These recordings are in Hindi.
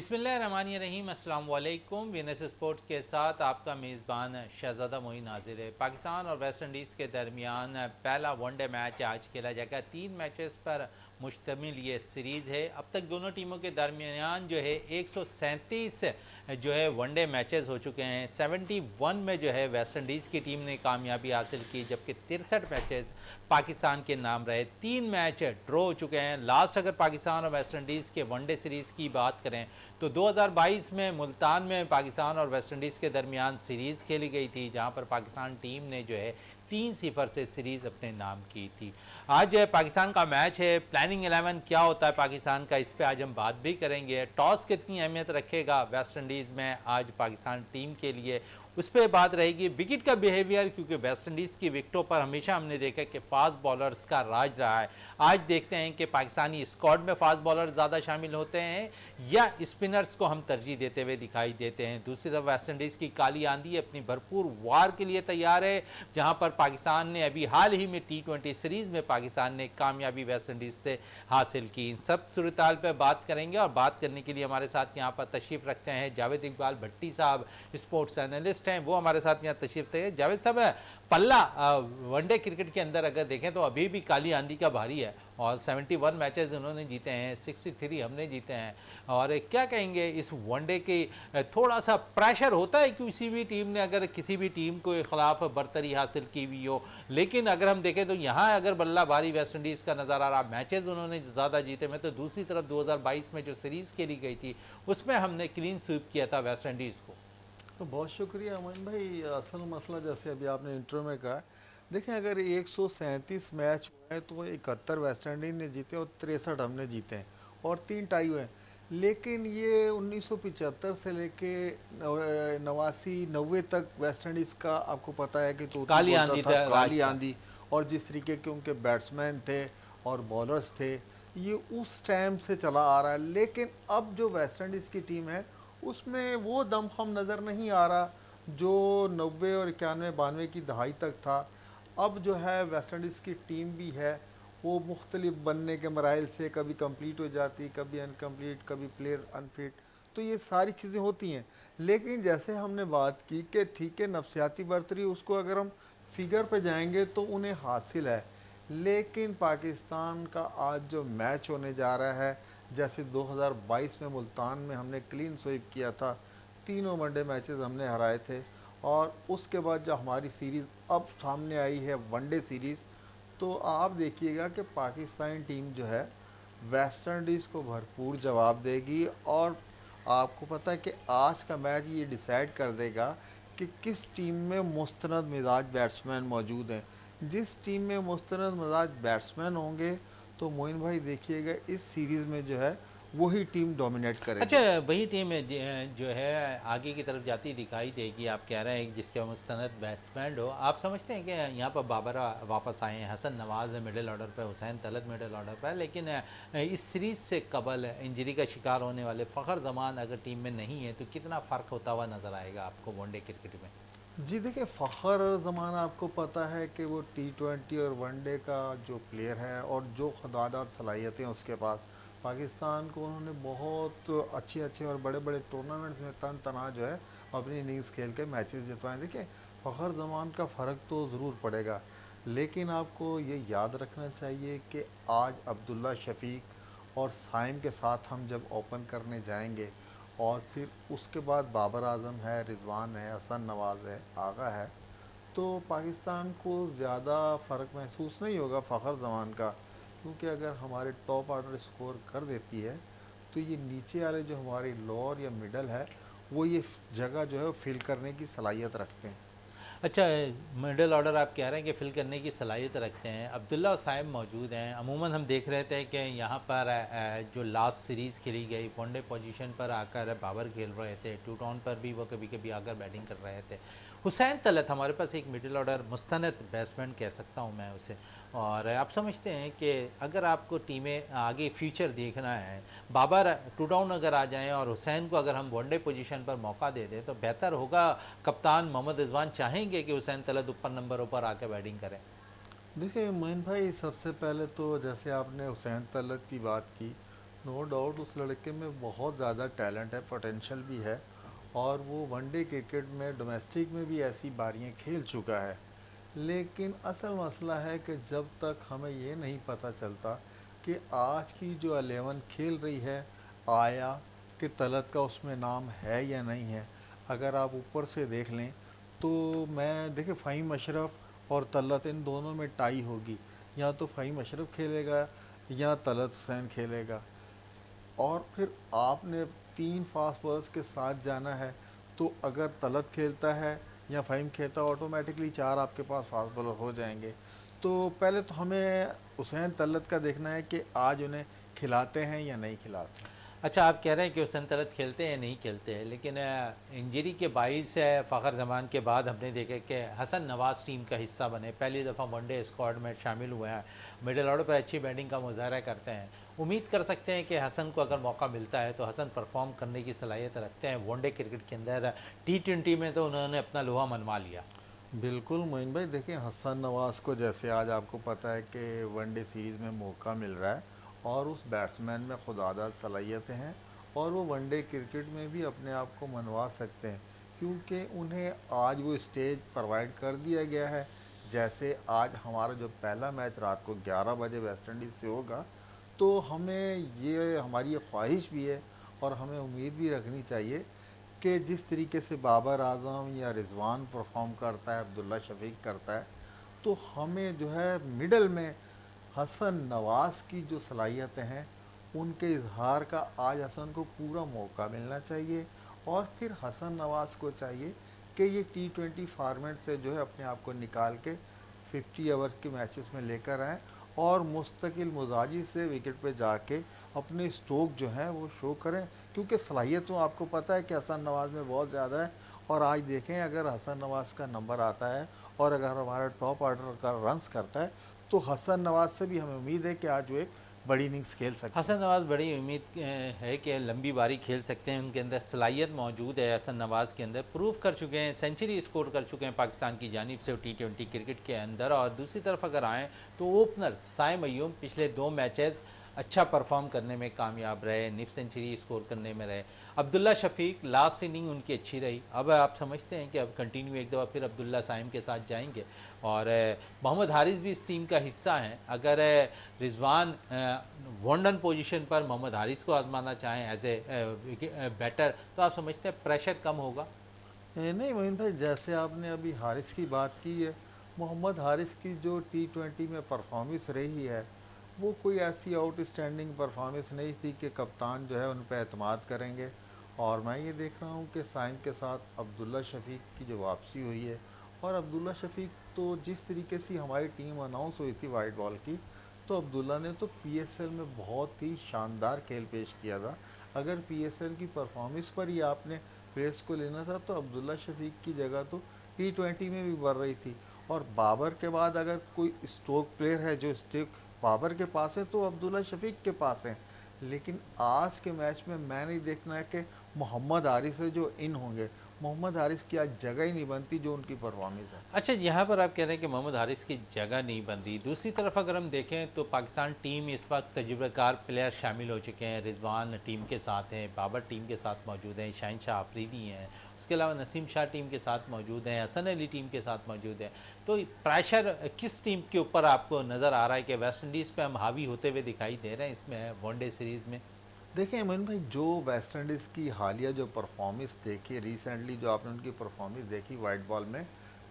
बिस्मिल्लाहिर्रहमानिर्रहीम, अस्सलाम वालेकुम। वीनस स्पोर्ट्स के साथ आपका मेज़बान शहजादा मोइन हाजिर है। पाकिस्तान और वेस्ट इंडीज़ के दरमियान पहला वनडे मैच आज खेला जाएगा। 3 मैचेस पर मुश्तमिल ये सीरीज़ है। अब तक दोनों टीमों के दरमियान जो है 137 जो है वनडे मैचेस हो चुके हैं। 71 में जो है वेस्ट इंडीज़ की टीम ने कामयाबी हासिल की, जबकि 63 मैचेस पाकिस्तान के नाम रहे। 3 मैच ड्रॉ हो चुके हैं। लास्ट अगर पाकिस्तान और वेस्ट इंडीज़ के वनडे सीरीज़ की बात करें तो 2022 में मुल्तान में पाकिस्तान और वेस्ट इंडीज़ के दरमियान सीरीज़ खेली गई थी, जहां पर पाकिस्तान टीम ने जो है 3-0 से सीरीज़ अपने नाम की थी। आज पाकिस्तान का मैच है। प्लानिंग 11 क्या होता है पाकिस्तान का, इस पे आज हम बात भी करेंगे। टॉस कितनी अहमियत रखेगा वेस्ट इंडीज़ में आज पाकिस्तान टीम के लिए, उस पर बात रहेगी। विकेट का बिहेवियर, क्योंकि वेस्ट इंडीज़ की विकेटों पर हमेशा हमने देखा कि फास्ट बॉलर्स का राज रहा है। आज देखते हैं कि पाकिस्तानी स्क्वाड में फास्ट बॉलर ज़्यादा शामिल होते हैं या स्पिनर्स को हम तरजीह देते हुए दिखाई देते हैं। दूसरी तरफ वेस्ट इंडीज़ की काली आंधी अपनी भरपूर वार के लिए तैयार है, जहां पर पाकिस्तान ने अभी हाल ही में T20 सीरीज़ में पाकिस्तान ने कामयाबी वेस्ट इंडीज़ से हासिल की। इन सब सूरताल पर बात करेंगे और बात करने के लिए हमारे साथ यहाँ पर तशरीफ़ रखते हैं जावेद इकबाल भट्टी साहब, स्पोर्ट्स एनालिस्ट हैं। वो हमारे साथ यहाँ तशरीफ़ थे। जावेद साहब, पल्ला वनडे क्रिकेट के अंदर अगर देखें तो अभी भी काली आंधी का भारी है और 71 मैचेस उन्होंने जीते हैं, 63 हमने जीते हैं। और क्या कहेंगे इस वनडे की, थोड़ा सा प्रेशर होता है किसी भी टीम ने अगर किसी भी टीम के खिलाफ बरतरी हासिल की हुई हो, लेकिन अगर हम देखें तो यहाँ अगर बल्ला भारी वेस्ट इंडीज़ का नज़र आ रहा, मैचेस उन्होंने ज़्यादा जीते में, तो दूसरी तरफ 2022 में जो सीरीज़ खेली गई थी उसमें हमने क्लीन स्वीप किया था वेस्ट इंडीज़ को। तो बहुत शुक्रिया अमन भाई। असल मसला जैसे अभी आपने इंट्रो में कहा, देखें अगर 137 मैच हुए हैं तो 71 वेस्ट इंडीज ने जीते और 63 हमने जीते हैं और 3 टाई हुए हैं। लेकिन ये 1975 से लेके 89-90 तक वेस्ट इंडीज़ का आपको पता है कि तोती काली बोलता आंधी था, राज काली था। आंधी। और जिस तरीके के उनके बैट्समैन थे और बॉलर्स थे, ये उस टाइम से चला आ रहा है। लेकिन अब जो वेस्ट इंडीज़ की टीम है उसमें वो दमखम नज़र नहीं आ रहा जो 90 और 91-92 की दहाई तक था। अब जो है वेस्ट इंडीज़ की टीम भी है, वो मुख्तलिफ बनने के मराइल से कभी कंप्लीट हो जाती, कभी अनकम्प्लीट, कभी प्लेयर अनफिट, तो ये सारी चीज़ें होती हैं। लेकिन जैसे हमने बात की कि ठीक है नफसियाती बर्तरी, उसको अगर हम फिगर पे जाएंगे तो उन्हें हासिल है। लेकिन पाकिस्तान का आज जो मैच होने जा रहा है, जैसे 2022 में मुल्तान में हमने क्लीन स्वीप किया था, तीनों वनडे मैचेस हमने हराए थे। और उसके बाद जो हमारी सीरीज़ अब सामने आई है वनडे सीरीज़, तो आप देखिएगा कि पाकिस्तानी टीम जो है वेस्ट इंडीज़ को भरपूर जवाब देगी। और आपको पता है कि आज का मैच ये डिसाइड कर देगा कि किस टीम में मुस्तनद मिजाज बैट्समैन मौजूद हैं। जिस टीम में मुस्तनद मिजाज बैट्समैन होंगे तो मोइन भाई देखिएगा इस सीरीज़ में जो है वही टीम डोमिनेट अच्छा, करेगी। वही टीम है जो है आगे की तरफ जाती दिखाई देगी। आप कह रहे हैं जिसके मुस्तनद बैट्समैन हो। आप समझते हैं कि यहाँ पर बाबर वापस आए हैं, हसन नवाज मिडिल ऑर्डर पर, हुसैन तलत मिडिल ऑर्डर पर, लेकिन इस सीरीज़ से कबल इंजरी का शिकार होने वाले फ़खर जमान अगर टीम में नहीं है तो कितना फ़र्क होता हुआ नज़र आएगा आपको वनडे क्रिकेट में? जी देखिए, फ़खर ज़मान आपको पता है कि वो T20 और वनडे का जो प्लेयर है और जो खुदादाद सलाहियतें हैं उसके पास, पाकिस्तान को उन्होंने बहुत अच्छे अच्छे और बड़े बड़े टूर्नामेंट्स में तन तना जो है अपनी इनिंग्स खेल के मैचेस जितवाएं। देखिए फ़खर ज़मान का फ़र्क तो ज़रूर पड़ेगा, लेकिन आपको ये याद रखना चाहिए कि आज अब्दुल्ला शफीक और साइम के साथ हम जब ओपन करने जाएंगे, और फिर उसके बाद बाबर आजम है, रिजवान है, हसन नवाज है, आगा है, तो पाकिस्तान को ज़्यादा फ़र्क महसूस नहीं होगा फ़खर जमान का। क्योंकि अगर हमारे टॉप ऑर्डर स्कोर कर देती है तो ये नीचे वाले जो हमारे लोअर या मिडल है वो ये जगह जो है वो फिल करने की सलाहियत रखते हैं। अच्छा, मिडिल ऑर्डर आप कह रहे हैं कि फिल करने की सलाहियत रखते हैं। अब्दुल्ला और साहिब मौजूद हैं। अमूमन हम देख रहे थे कि यहाँ पर जो लास्ट सीरीज़ खेली गई वनडे पोजीशन पर आकर बाबर खेल रहे थे, टू टाउन पर भी वो कभी कभी आकर बैटिंग कर रहे थे। हुसैन तलत हमारे पास एक मिडिल ऑर्डर मुस्तनद बैट्समैन कह सकता हूँ मैं उसे। और आप समझते हैं कि अगर आपको टीमें आगे फ्यूचर देखना है, बाबर टू डाउन अगर आ जाएं और हुसैन को अगर हम वनडे पोजीशन पर मौका दे दें तो बेहतर होगा? कप्तान मोहम्मद रिजवान चाहेंगे कि हुसैन तलत ऊपर नंबरों पर आकर बैटिंग करें? देखिए मोइन भाई, सबसे पहले तो जैसे आपने हुसैन तलत की बात की, नो डाउट उस लड़के में बहुत ज़्यादा टैलेंट है, पोटेंशियल भी है, और वो वनडे क्रिकेट में डोमेस्टिक में भी ऐसी बारियां खेल चुका है। लेकिन असल मसला है कि जब तक हमें ये नहीं पता चलता कि आज की जो 11 खेल रही है, आया कि तलत का उसमें नाम है या नहीं है। अगर आप ऊपर से देख लें तो मैं देखिए फ़हीम अशरफ और तलत इन दोनों में टाई होगी, या तो फ़हीम अशरफ खेलेगा या तलत हुसैन खेलेगा। और फिर आपने 3 फास्ट बॉलर्स के साथ जाना है, तो अगर तलत खेलता है या फ़हीम खेलता है, ऑटोमेटिकली 4 आपके पास फास्ट बॉलर हो जाएंगे। तो पहले तो हमें हुसैन तलत का देखना है कि आज उन्हें खिलाते हैं या नहीं खिलाते हैं। अच्छा, आप कह रहे हैं कि हुसैन तलत खेलते हैं नहीं खेलते हैं, लेकिन इंजरी के बाइस फ़खर जमान के बाद हमने देखा कि हसन नवाज़ टीम का हिस्सा बने, पहली दफ़ा वनडे स्क्वाड में शामिल हुए हैं, मिडिल ऑर्डर पर अच्छी बैटिंग का मुजाहरा करते हैं। उम्मीद कर सकते हैं कि हसन को अगर मौका मिलता है तो हसन परफॉर्म करने की सलाहियत रखते हैं वनडे क्रिकेट के अंदर। T20 में तो उन्होंने अपना लोहा मनवा लिया। बिल्कुल मोइन भाई, देखिए हसन नवाज़ को जैसे आज आपको पता है कि वनडे सीरीज़ में मौका मिल रहा है, और उस बैट्समैन में खुदादाद सलाहियतें हैं, और वो वनडे क्रिकेट में भी अपने आप को मनवा सकते हैं, क्योंकि उन्हें आज वो स्टेज प्रोवाइड कर दिया गया है। जैसे आज हमारा जो पहला मैच रात को 11 बजे वेस्ट इंडीज़ से होगा, तो हमें ये हमारी ये ख्वाहिश भी है और हमें उम्मीद भी रखनी चाहिए कि जिस तरीके से बाबर आजम या रिजवान परफॉर्म करता है, अब्दुल्ला शफीक करता है, तो हमें जो है मिडल में हसन नवाज़ की जो सलाहियतें हैं उनके इजहार का आज हसन को पूरा मौका मिलना चाहिए। और फिर हसन नवाज़ को चाहिए कि ये T20 फॉर्मेट से जो है अपने आप को निकाल के 50 ओवर के मैचेस में लेकर आएँ, और मुस्तकिल मुजाजी से विकेट पे जाके अपने स्ट्रोक जो हैं वो शो करें, क्योंकि सलाहियत तो आपको पता है कि हसन नवाज़ में बहुत ज़्यादा है। और आज देखें अगर हसन नवाज़ का नंबर आता है और अगर हमारा टॉप ऑर्डर का रन्स करता है, तो हसन नवाज़ से भी हमें उम्मीद है कि आज वो एक बड़ी इनिंग्स खेल सकते हसन हैं। नवाज़ बड़ी उम्मीद है कि लंबी बारी खेल सकते हैं, उनके अंदर सलाहियत मौजूद है। हसन नवाज़ के अंदर प्रूव कर चुके हैं, सेंचुरी स्कोर कर चुके हैं पाकिस्तान की जानिब से T20 क्रिकेट के अंदर। और दूसरी तरफ अगर आएँ तो ओपनर साइम अय्यूब पिछले 2 मैचेस अच्छा परफॉर्म करने में कामयाब रहे, निफ सेंचुरी स्कोर करने में रहे। अब्दुल्ला शफीक लास्ट इनिंग उनकी अच्छी रही। अब आप समझते हैं कि अब कंटिन्यू एक दफ़ा फिर अब्दुल्ला साइम के साथ जाएंगे, और मोहम्मद हारिस भी इस टीम का हिस्सा हैं। अगर रिजवान वनडन पोजीशन पर मोहम्मद हारिस को आजमाना चाहें एज ए बैटर, तो आप समझते हैं प्रेशर कम होगा? नहीं मोइन भाई, जैसे आपने अभी हारिस की बात की है, मोहम्मद हारिस की जो T20 में परफॉर्मेंस रही है वो कोई ऐसी आउटस्टैंडिंग परफॉर्मेंस नहीं थी कि कप्तान जो है उन पर एतमाद करेंगे। और मैं ये देख रहा हूँ कि साइम के साथ अब्दुल्ला शफीक की जो वापसी हुई है, और अब्दुल्ला शफीक तो जिस तरीके से हमारी टीम अनाउंस हुई थी वाइट बॉल की, तो अब्दुल्ला ने तो PSL में बहुत ही शानदार खेल पेश किया था। अगर PSL की परफॉर्मेंस पर ही आपने प्लेयर्स को लेना था तो अब्दुल्ला शफीक की जगह तो T20 में भी बढ़ रही थी। और बाबर के बाद अगर कोई स्ट्रोक प्लेयर है जो स्ट्रोक बाबर के पास है, तो अब्दुल्ला शफीक के पास है। लेकिन आज के मैच में मैं नहीं देखना है कि मोहम्मद हारिस से जो इन होंगे, मोहम्मद हारिस की आज जगह ही नहीं बनती जो उनकी परफॉर्मेंस है। अच्छा, यहाँ पर आप कह रहे हैं कि मोहम्मद हारिस की जगह नहीं बन रही। दूसरी तरफ अगर हम देखें तो पाकिस्तान टीम इस वक्त तजुर्बेकार प्लेयर शामिल हो चुके हैं। रिजवान टीम के साथ हैं, बाबर टीम के साथ मौजूद हैं, शाहिन शाह आफरीदी हैं, उसके अलावा नसीम शाह टीम के साथ मौजूद हैं, हसन अली टीम के साथ मौजूद हैं। तो प्रेशर किस टीम के ऊपर आपको नज़र आ रहा है कि वेस्ट इंडीज़ पर हम हावी होते हुए दिखाई दे रहे हैं इसमें वनडे सीरीज़ में? देखें अमन भाई, जो वेस्ट इंडीज़ की हालिया जो परफॉर्मेंस देखी रिसेंटली, जो आपने उनकी परफॉर्मेंस देखी वाइट बॉल में,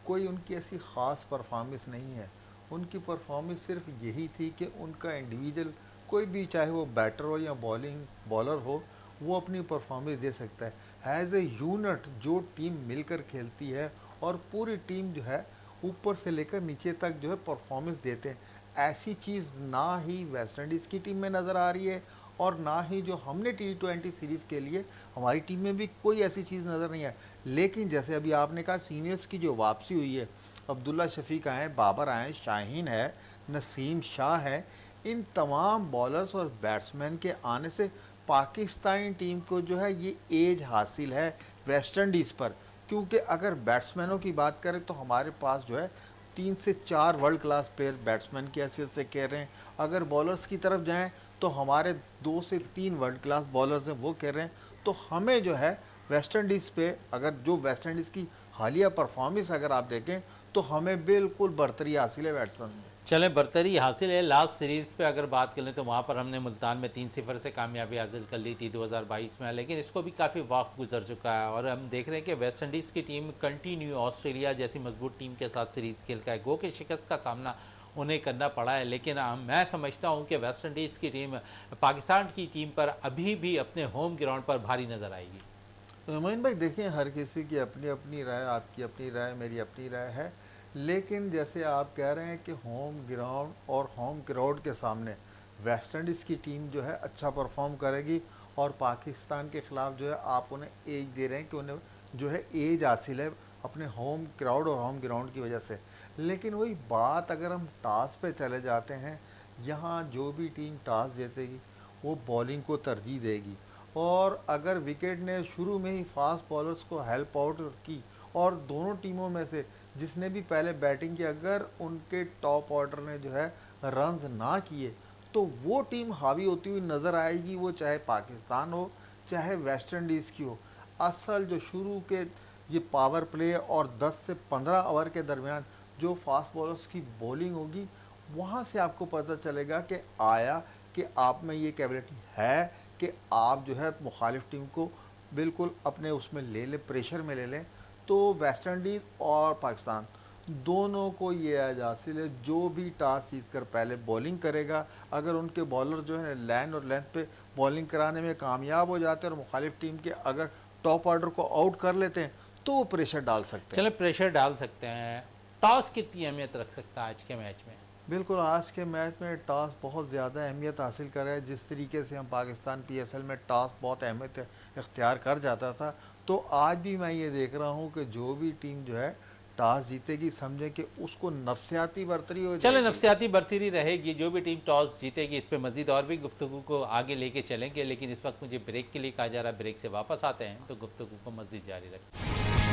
कोई उनकी ऐसी ख़ास परफॉर्मेंस नहीं है। उनकी परफॉर्मेंस सिर्फ यही थी कि उनका इंडिविजुअल कोई भी, चाहे वो बैटर हो या बॉलिंग बॉलर हो, वो अपनी परफॉर्मेंस दे सकता है। एज ए यूनिट जो टीम मिलकर खेलती है और पूरी टीम जो है ऊपर से लेकर नीचे तक जो है परफॉर्मेंस देते हैं, ऐसी चीज़ ना ही वेस्ट इंडीज़ की टीम में नज़र आ रही है, और ना ही जो हमने T20 सीरीज़ के लिए हमारी टीम में भी कोई ऐसी चीज़ नज़र नहीं है। लेकिन जैसे अभी आपने कहा सीनियर्स की जो वापसी हुई है, अब्दुल्ला शफीक आए, बाबर आए, शाहीन है, नसीम शाह है, इन तमाम बॉलर्स और बैट्समैन के आने से पाकिस्तानी टीम को जो है ये एज हासिल है वेस्ट इंडीज़ पर। क्योंकि अगर बैट्समैनों की बात करें तो हमारे पास जो है 3 से 4 वर्ल्ड क्लास प्लेयर बैट्समैन की हैसियत से कह रहे हैं। अगर बॉलर्स की तरफ जाएं तो हमारे 2 से 3 वर्ल्ड क्लास बॉलर्स हैं वो कह रहे हैं। तो हमें जो है वेस्ट इंडीज़ पे, अगर जो वेस्ट इंडीज़ की हालिया परफॉर्मेंस अगर आप देखें तो हमें बिल्कुल बरतरी हासिल है बैट्समैन में। चलें, बरतरी हासिल है। लास्ट सीरीज़ पे अगर बात करें तो वहाँ पर हमने मुल्तान में 3-0 से कामयाबी हासिल कर ली थी 2022 में, लेकिन इसको भी काफ़ी वक्त गुजर चुका है और हम देख रहे हैं कि वेस्ट इंडीज़ की टीम कंटिन्यू ऑस्ट्रेलिया जैसी मजबूत टीम के साथ सीरीज़ खेल का है। गो के शिकस्त का सामना उन्हें करना पड़ा है, लेकिन मैं समझता हूँ कि वेस्ट इंडीज़ की टीम पाकिस्तान की टीम पर अभी भी अपने होम ग्राउंड पर भारी नज़र आएगी। मोइन भाई देखिए, हर किसी की अपनी अपनी राय, आपकी अपनी राय, मेरी अपनी राय है। लेकिन जैसे आप कह रहे हैं कि होम ग्राउंड और होम क्राउड के सामने वेस्ट इंडीज़ की टीम जो है अच्छा परफॉर्म करेगी, और पाकिस्तान के ख़िलाफ़ जो है आप उन्हें एज दे रहे हैं कि उन्हें जो है एज हासिल है अपने होम क्राउड और होम ग्राउंड की वजह से। लेकिन वही बात, अगर हम टॉस पे चले जाते हैं, यहाँ जो भी टीम टॉस जीतेगी वो बॉलिंग को तरजीह देगी। और अगर विकेट ने शुरू में ही फास्ट बॉलर्स को हेल्प आउट की, और दोनों टीमों में से जिसने भी पहले बैटिंग की, अगर उनके टॉप ऑर्डर ने जो है रन्स ना किए, तो वो टीम हावी होती हुई नज़र आएगी, वो चाहे पाकिस्तान हो चाहे वेस्ट इंडीज़ की हो। असल जो शुरू के ये पावर प्ले और 10 से 15 ओवर के दरमियान जो फास्ट बॉलर्स की बॉलिंग होगी, वहाँ से आपको पता चलेगा कि आया कि आप में ये कैपेबिलिटी है कि आप जो है मुखालिफ टीम को बिल्कुल अपने उसमें ले लें, प्रेशर में ले लें। तो वेस्ट इंडीज़ और पाकिस्तान दोनों को ये एज हासिल है, जो भी टॉस जीत कर पहले बॉलिंग करेगा, अगर उनके बॉलर जो है लाइन और लेंथ पे बॉलिंग कराने में कामयाब हो जाते हैं और मुखालिफ टीम के अगर टॉप ऑर्डर को आउट कर लेते हैं, तो वो प्रेशर डाल सकते हैं। चलें, प्रेशर डाल सकते हैं। टॉस कितनी अहमियत रख सकता है आज के मैच में? बिल्कुल, आज के मैच में टॉस बहुत ज़्यादा अहमियत हासिल कर रहा है। जिस तरीके से हम पाकिस्तान पीएसएल में टॉस बहुत अहमियत इख्तियार कर जाता था, तो आज भी मैं ये देख रहा हूँ कि जो भी टीम जो है टॉस जीतेगी, समझे कि उसको नफसियाती बर्तरी हो चले, जाएगी। नफसियाती बरतरी रहेगी। जो भी टीम टॉस जीतेगी, इस पे मजीद और भी गुफ्तगू को आगे लेके चलेंगे, लेकिन इस वक्त मुझे ब्रेक के लिए कहा जा रहा है। ब्रेक से वापस आते हैं तो गुफ्तगू को मजीद जारी रखें।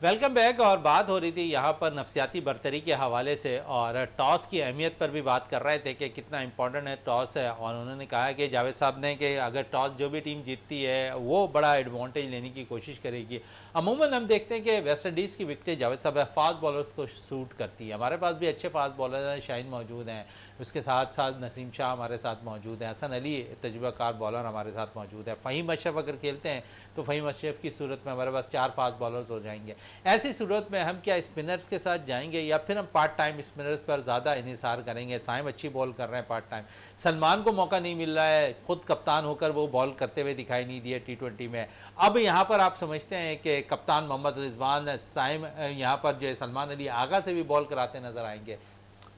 Welcome back. और बात हो रही थी यहाँ पर नफसियाती बरतरी के हवाले से, और टॉस की अहमियत पर भी बात कर रहे थे कि कितना इंपॉर्टेंट है टॉस है। और उन्होंने कहा कि जावेद साहब ने कि अगर टॉस जो भी टीम जीतती है वो बड़ा एडवांटेज लेने की कोशिश करेगी। अमूमन हम देखते हैं कि वेस्ट इंडीज़ की विकेटें जावेद साहब फास्ट बॉलर्स को सूट करती है। हमारे पास भी अच्छे फास्ट बॉलर हैं, शाहीन मौजूद हैं, उसके साथ साथ नसीम शाह हमारे साथ मौजूद हैं, हसन अली तजुर्बाकार बॉलर हमारे साथ मौजूद है, फ़हीम अशरफ अगर खेलते हैं तो फ़हीम अशरफ की सूरत में हमारे पास 4 फास्ट बॉलर्स हो जाएंगे। ऐसी सूरत में हम क्या स्पिनर्स के साथ जाएंगे या फिर हम पार्ट टाइम स्पिनर्स पर ज़्यादा इन्हिसार करेंगे? साइम अच्छी बॉल कर रहे हैं पार्ट टाइम, सलमान को मौका नहीं मिल रहा है, खुद कप्तान होकर वो बॉल करते हुए दिखाई नहीं दिए T20 में। अब यहाँ पर आप समझते हैं कि कप्तान मोहम्मद रिजवान, साइम यहाँ पर जो सलमान अली आगा से भी बॉल कराते नजर आएंगे।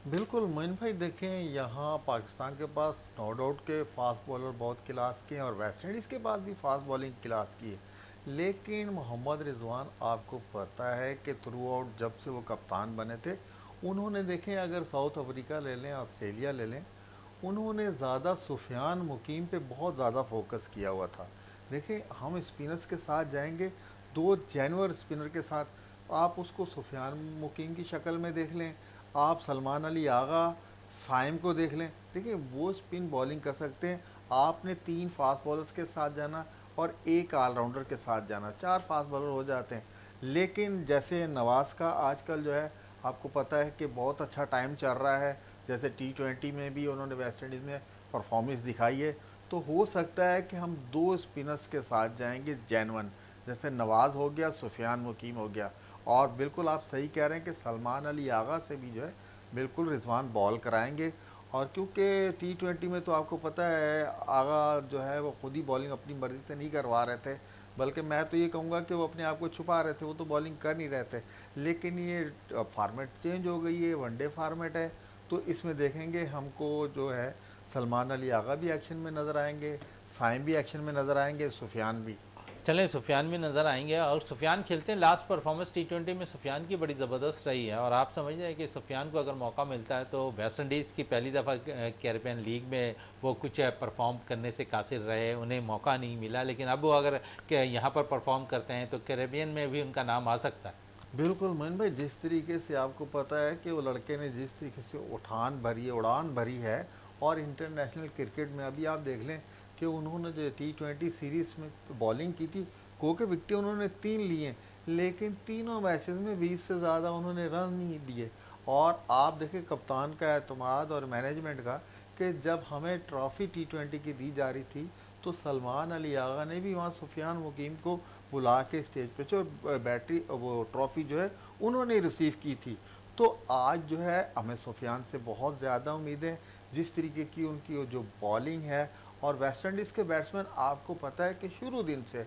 बिल्कुल मोइन भाई, देखें यहाँ पाकिस्तान के पास नो डाउट के फास्ट बॉलर बहुत क्लास के हैं, और वेस्ट इंडीज़ के पास भी फास्ट बॉलिंग क्लास की है। लेकिन मोहम्मद रिजवान, आपको पता है कि थ्रू आउट जब से वो कप्तान बने थे, उन्होंने देखें, अगर साउथ अफ्रीका ले लें, ऑस्ट्रेलिया ले लें, उन्होंने ज़्यादा सुफियान मुकीम पे बहुत ज़्यादा फोकस किया हुआ था। देखें, हम स्पिनर्स के साथ जाएंगे, 2 जानवर स्पिनर के साथ, आप उसको सुफियान मुकीम की शक्ल में देख लें, आप सलमान अली आगा, साइम को देख लें, देखिए वो स्पिन बॉलिंग कर सकते हैं। आपने 3 फास्ट बॉलर्स के साथ जाना और 1 ऑलराउंडर के साथ जाना, 4 फास्ट बॉलर हो जाते हैं। लेकिन जैसे नवाज़ का आजकल जो है, आपको पता है कि बहुत अच्छा टाइम चल रहा है, जैसे T20 में भी उन्होंने वेस्ट इंडीज़ में परफॉर्मेंस दिखाई है, तो हो सकता है कि हम 2 स्पिनर्स के साथ जाएंगे जेन्युइन, जैसे नवाज़ हो गया, सुफियान मुकीम हो गया। और बिल्कुल आप सही कह रहे हैं कि सलमान अली आगा से भी जो है बिल्कुल रिजवान बॉल कराएंगे। और क्योंकि T20 में तो आपको पता है आगा जो है वो खुद ही बॉलिंग अपनी मर्ज़ी से नहीं करवा रहे थे, बल्कि मैं तो ये कहूँगा कि वो अपने आप को छुपा रहे थे, वो तो बॉलिंग कर नहीं रहे थे। लेकिन ये फार्मेट चेंज हो गई है, वनडे फार्मेट है, तो इसमें देखेंगे हमको जो है सलमान अली आगा भी एक्शन में नज़र आएंगे, साइम भी एक्शन में नज़र आएंगे, सुफियान भी। चलें, सुफियान भी नज़र आएंगे और सुफियान खेलते हैं। लास्ट परफॉर्मेंस टी20 में सुफियान की बड़ी ज़बरदस्त रही है और आप समझ रहे हैं कि सुफियान को अगर मौका मिलता है तो वेस्ट इंडीज़ की पहली दफ़ा कैरिबियन लीग में वो कुछ परफॉर्म करने से कासिर रहे, उन्हें मौका नहीं मिला, लेकिन अब वो अगर यहाँ पर परफॉर्म करते हैं तो कैरिबियन में भी उनका नाम आ सकता है। बिल्कुल मोइन भाई, जिस तरीके से आपको पता है कि वो लड़के ने जिस तरीके से उड़ान भरी है और इंटरनेशनल क्रिकेट में अभी आप देख लें कि उन्होंने जो T20 सीरीज़ में बॉलिंग की थी, के विकेट उन्होंने 3 लिए, लेकिन तीनों मैचेस में 20 से ज़्यादा उन्होंने रन नहीं दिए। और आप देखें कप्तान का एतमाद और मैनेजमेंट का कि जब हमें ट्रॉफ़ी T20 की दी जा रही थी तो सलमान अली आगा ने भी वहाँ सुफियान मुकीम को बुला के स्टेज पे और बैटरी वो ट्रॉफ़ी जो है उन्होंने रिसीव की थी। तो आज जो है हमें सुफियान से बहुत ज़्यादा उम्मीदें, जिस तरीके की उनकी जो बॉलिंग है। और वेस्ट इंडीज़ के बैट्समैन आपको पता है कि शुरू दिन से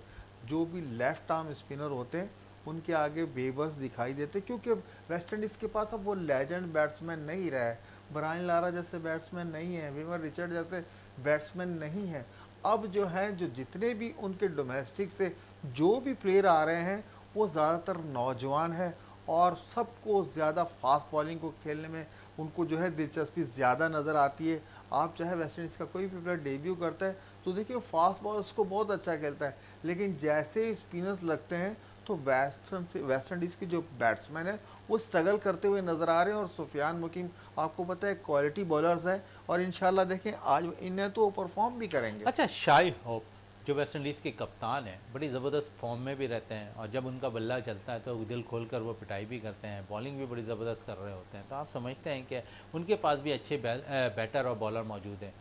जो भी लेफ़्ट आर्म स्पिनर होते हैं उनके आगे बेबस दिखाई देते, क्योंकि वेस्ट इंडीज़ के पास अब वो लेजेंड बैट्समैन नहीं रहा है। ब्रायन लारा जैसे बैट्समैन नहीं है, विमर रिचर्ड जैसे बैट्समैन नहीं है। अब जो है जो जितने भी उनके डोमेस्टिक से जो भी प्लेयर आ रहे हैं वो ज़्यादातर नौजवान है और सबको ज़्यादा फास्ट बॉलिंग को खेलने में उनको जो है दिलचस्पी ज़्यादा नज़र आती है। आप चाहे वेस्ट इंडीज़ का कोई भी प्लेयर डेब्यू करता है तो देखिए फास्ट बॉलर्स को बहुत अच्छा खेलता है, लेकिन जैसे ही स्पिनर्स लगते हैं तो वेस्ट इंडीज़ के जो बैट्समैन है वो स्ट्रगल करते हुए नज़र आ रहे हैं। और सुफियान मुकीम आपको पता है क्वालिटी बॉलर्स है और इंशाल्लाह देखें आज इन्हें तो परफॉर्म भी करेंगे। अच्छा, शाई होप जो वेस्ट इंडीज़ के कप्तान हैं बड़ी ज़बरदस्त फॉर्म में भी रहते हैं और जब उनका बल्ला चलता है तो दिल खोल कर वो पिटाई भी करते हैं, बॉलिंग भी बड़ी ज़बरदस्त कर रहे होते हैं। तो आप समझते हैं कि उनके पास भी अच्छे बैटर और बॉलर मौजूद हैं।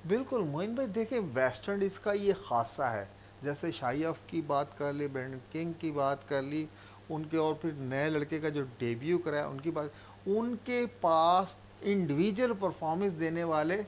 बिल्कुल मोइन भाई, देखिए वेस्ट इंडीज़ का ये खासा है, जैसे शाइफ की बात कर ली, ब्रेंडन किंग की बात कर ली, उनके और फिर नए लड़के का जो डेब्यू करा है उनकी बात, उनके पास इंडिविजुअल परफॉर्मेंस देने वाले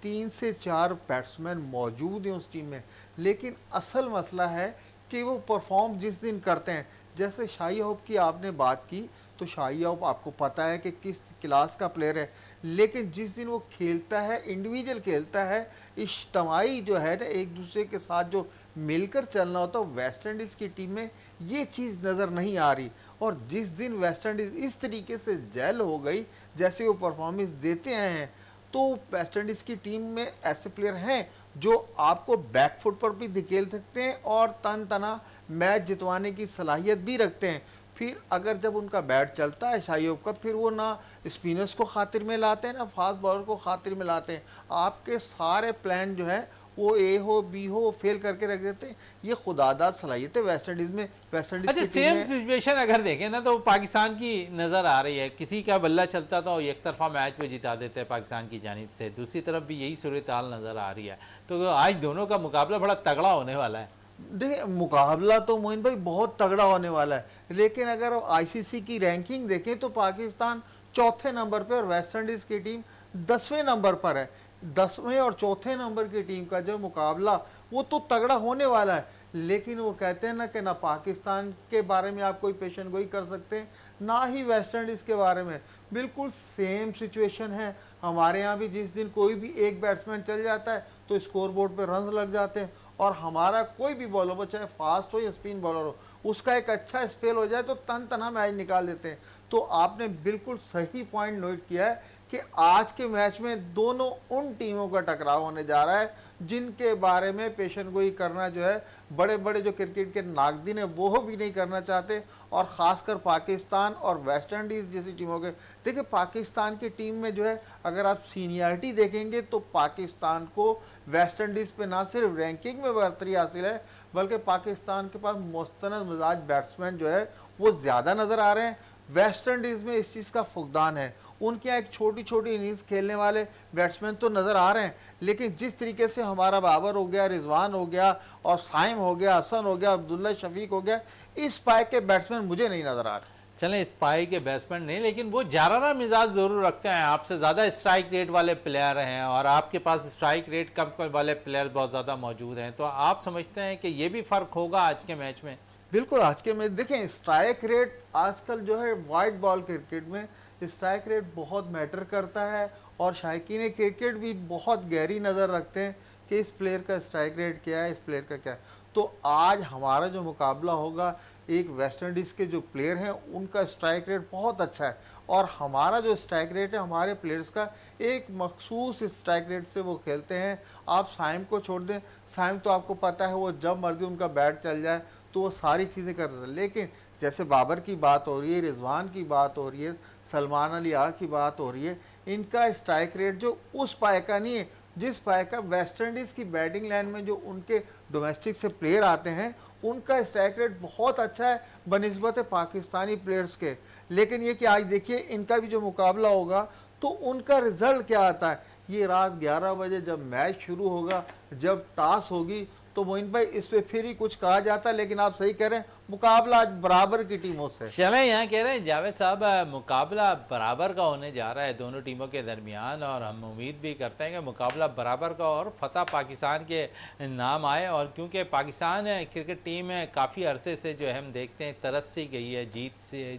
3 से 4 बैट्समैन मौजूद हैं उस टीम में। लेकिन असल मसला है कि वो परफॉर्म जिस दिन करते हैं, जैसे शाही होप की आपने बात की तो शाही होप आपको पता है कि किस क्लास का प्लेयर है, लेकिन जिस दिन वो खेलता है इंडिविजुअल खेलता है, इज्तमाही जो है ना एक दूसरे के साथ जो मिलकर चलना होता है, वेस्ट इंडीज़ की टीम में ये चीज़ नज़र नहीं आ रही। और जिस दिन वेस्ट इंडीज़ इस तरीके से जेल हो गई जैसे वो परफॉर्मेंस देते हैं, तो वेस्ट इंडीज़ की टीम में ऐसे प्लेयर हैं जो आपको बैकफुट पर भी धकेल सकते हैं और तन तना मैच जितवाने की सलाहियत भी रखते हैं। फिर अगर जब उनका बैट चलता है शाइब का, फिर वो ना स्पिनर्स को खातिर में लाते हैं ना फास्ट बॉलर को खातिर में लाते हैं। आपके सारे प्लान जो है वो ए हो बी हो वो फेल करके रख देते हैं। ये खुदादाद सलाहियत है वेस्ट इंडीज़ में। वेस्ट इंडीज़ अच्छा, सेम सिचुएशन अगर देखें ना तो पाकिस्तान की नज़र आ रही है, किसी का बल्ला चलता तो एक तरफा मैच में जिता देते हैं पाकिस्तान की जानिब से, दूसरी तरफ भी यही सूरत हाल नज़र आ रही है। तो आज दोनों का मुकाबला बड़ा तगड़ा होने वाला है। देखिए मुकाबला तो मोइन भाई बहुत तगड़ा होने वाला है, लेकिन अगर आईसीसी की रैंकिंग देखें तो पाकिस्तान चौथे नंबर पे और वेस्ट इंडीज़ की टीम 10वें नंबर पर है। 10वें और चौथे नंबर की टीम का जो मुकाबला वो तो तगड़ा होने वाला है। लेकिन वो कहते हैं ना कि ना पाकिस्तान के बारे में आप कोई पेशन गोई कर सकते हैं ना ही वेस्ट इंडीज़ के बारे में। बिल्कुल सेम सिचुएशन है हमारे यहाँ भी। जिस दिन कोई भी एक बैट्समैन चल जाता है तो स्कोरबोर्ड पे रन लग जाते हैं और हमारा कोई भी बॉलर हो, चाहे फास्ट हो या स्पिन बॉलर हो, उसका एक अच्छा स्पेल हो जाए तो तन तना मैच निकाल देते हैं। तो आपने बिल्कुल सही पॉइंट नोट किया है कि आज के मैच में दोनों उन टीमों का टकराव होने जा रहा है जिनके बारे में पेशन गोई करना जो है बड़े बड़े जो क्रिकेट के नाकदीन है वो भी नहीं करना चाहते। और ख़ासकर पाकिस्तान और वेस्ट इंडीज़ जैसी टीमों के, देखिए पाकिस्तान की टीम में जो है अगर आप सीनियरिटी देखेंगे तो पाकिस्तान को वेस्ट इंडीज़ पे ना सिर्फ रैंकिंग में बढ़तरी हासिल है बल्कि पाकिस्तान के पास मुस्तनद मिजाज बैट्समैन जो है वो ज़्यादा नज़र आ रहे हैं। वेस्ट इंडीज़ में इस चीज़ का फुकदान है, उनके यहाँ एक छोटी छोटी इनिंग्स खेलने वाले बैट्समैन तो नज़र आ रहे हैं, लेकिन जिस तरीके से हमारा बाबर हो गया, रिजवान हो गया और साइम हो गया, हसन हो गया, अब्दुल्ला शफीक हो गया, इस पाए के बैट्समैन मुझे नहीं नज़र आ रहे। चलें, इस पाई के बैट्समैन नहीं, लेकिन वो जाराना मिजाज ज़रूर रखते हैं, आपसे ज़्यादा स्ट्राइक रेट वाले प्लेयर हैं और आपके पास स्ट्राइक रेट कम वाले प्लेयर बहुत ज़्यादा मौजूद हैं। तो आप समझते हैं कि ये भी फ़र्क होगा आज के मैच में? बिल्कुल, आज के मैच देखें स्ट्राइक रेट आजकल जो है वाइट बॉल क्रिकेट में स्ट्राइक रेट बहुत मैटर करता है और शायकीन क्रिकेट भी बहुत गहरी नज़र रखते हैं कि इस प्लेयर का स्ट्राइक रेट क्या है, इस प्लेयर का क्या है। तो आज हमारा जो मुकाबला होगा, एक वेस्ट इंडीज़ के जो प्लेयर हैं उनका स्ट्राइक रेट बहुत अच्छा है और हमारा जो स्ट्राइक रेट है हमारे प्लेयर्स का एक मखसूस स्ट्राइक रेट से वो खेलते हैं। आप साइम को छोड़ दें, साइम तो आपको पता है वो जब मर्जी उनका बैट चल जाए तो वो सारी चीज़ें कर रहे हैं। लेकिन जैसे बाबर की बात हो रही है, रिजवान की बात हो रही है, सलमान अली आह की बात हो रही है, इनका स्ट्राइक रेट जो उस पाए का नहीं है जिस पाए का वेस्ट इंडीज़ की बैटिंग लाइन में जो उनके डोमेस्टिक से प्लेयर आते हैं उनका स्ट्राइक रेट बहुत अच्छा है बनिस्बत पाकिस्तानी प्लेयर्स के। लेकिन ये कि आज देखिए इनका भी जो मुकाबला होगा तो उनका रिजल्ट क्या आता है। ये रात 11 बजे जब मैच शुरू होगा, जब टॉस होगी, तो मोइन भाई इस पे फिर ही कुछ कहा जाता है। लेकिन आप सही कह रहे हैं, मुकाबला आज बराबर की टीमों से। चलें, यहाँ कह रहे हैं जावेद साहब मुकाबला बराबर का होने जा रहा है दोनों टीमों के दरमियान, और हम उम्मीद भी करते हैं कि मुकाबला बराबर का और फतह पाकिस्तान के नाम आए। और क्योंकि पाकिस्तान क्रिकेट टीम काफ़ी अरसे से जो है हम देखते हैं तरस सी गई है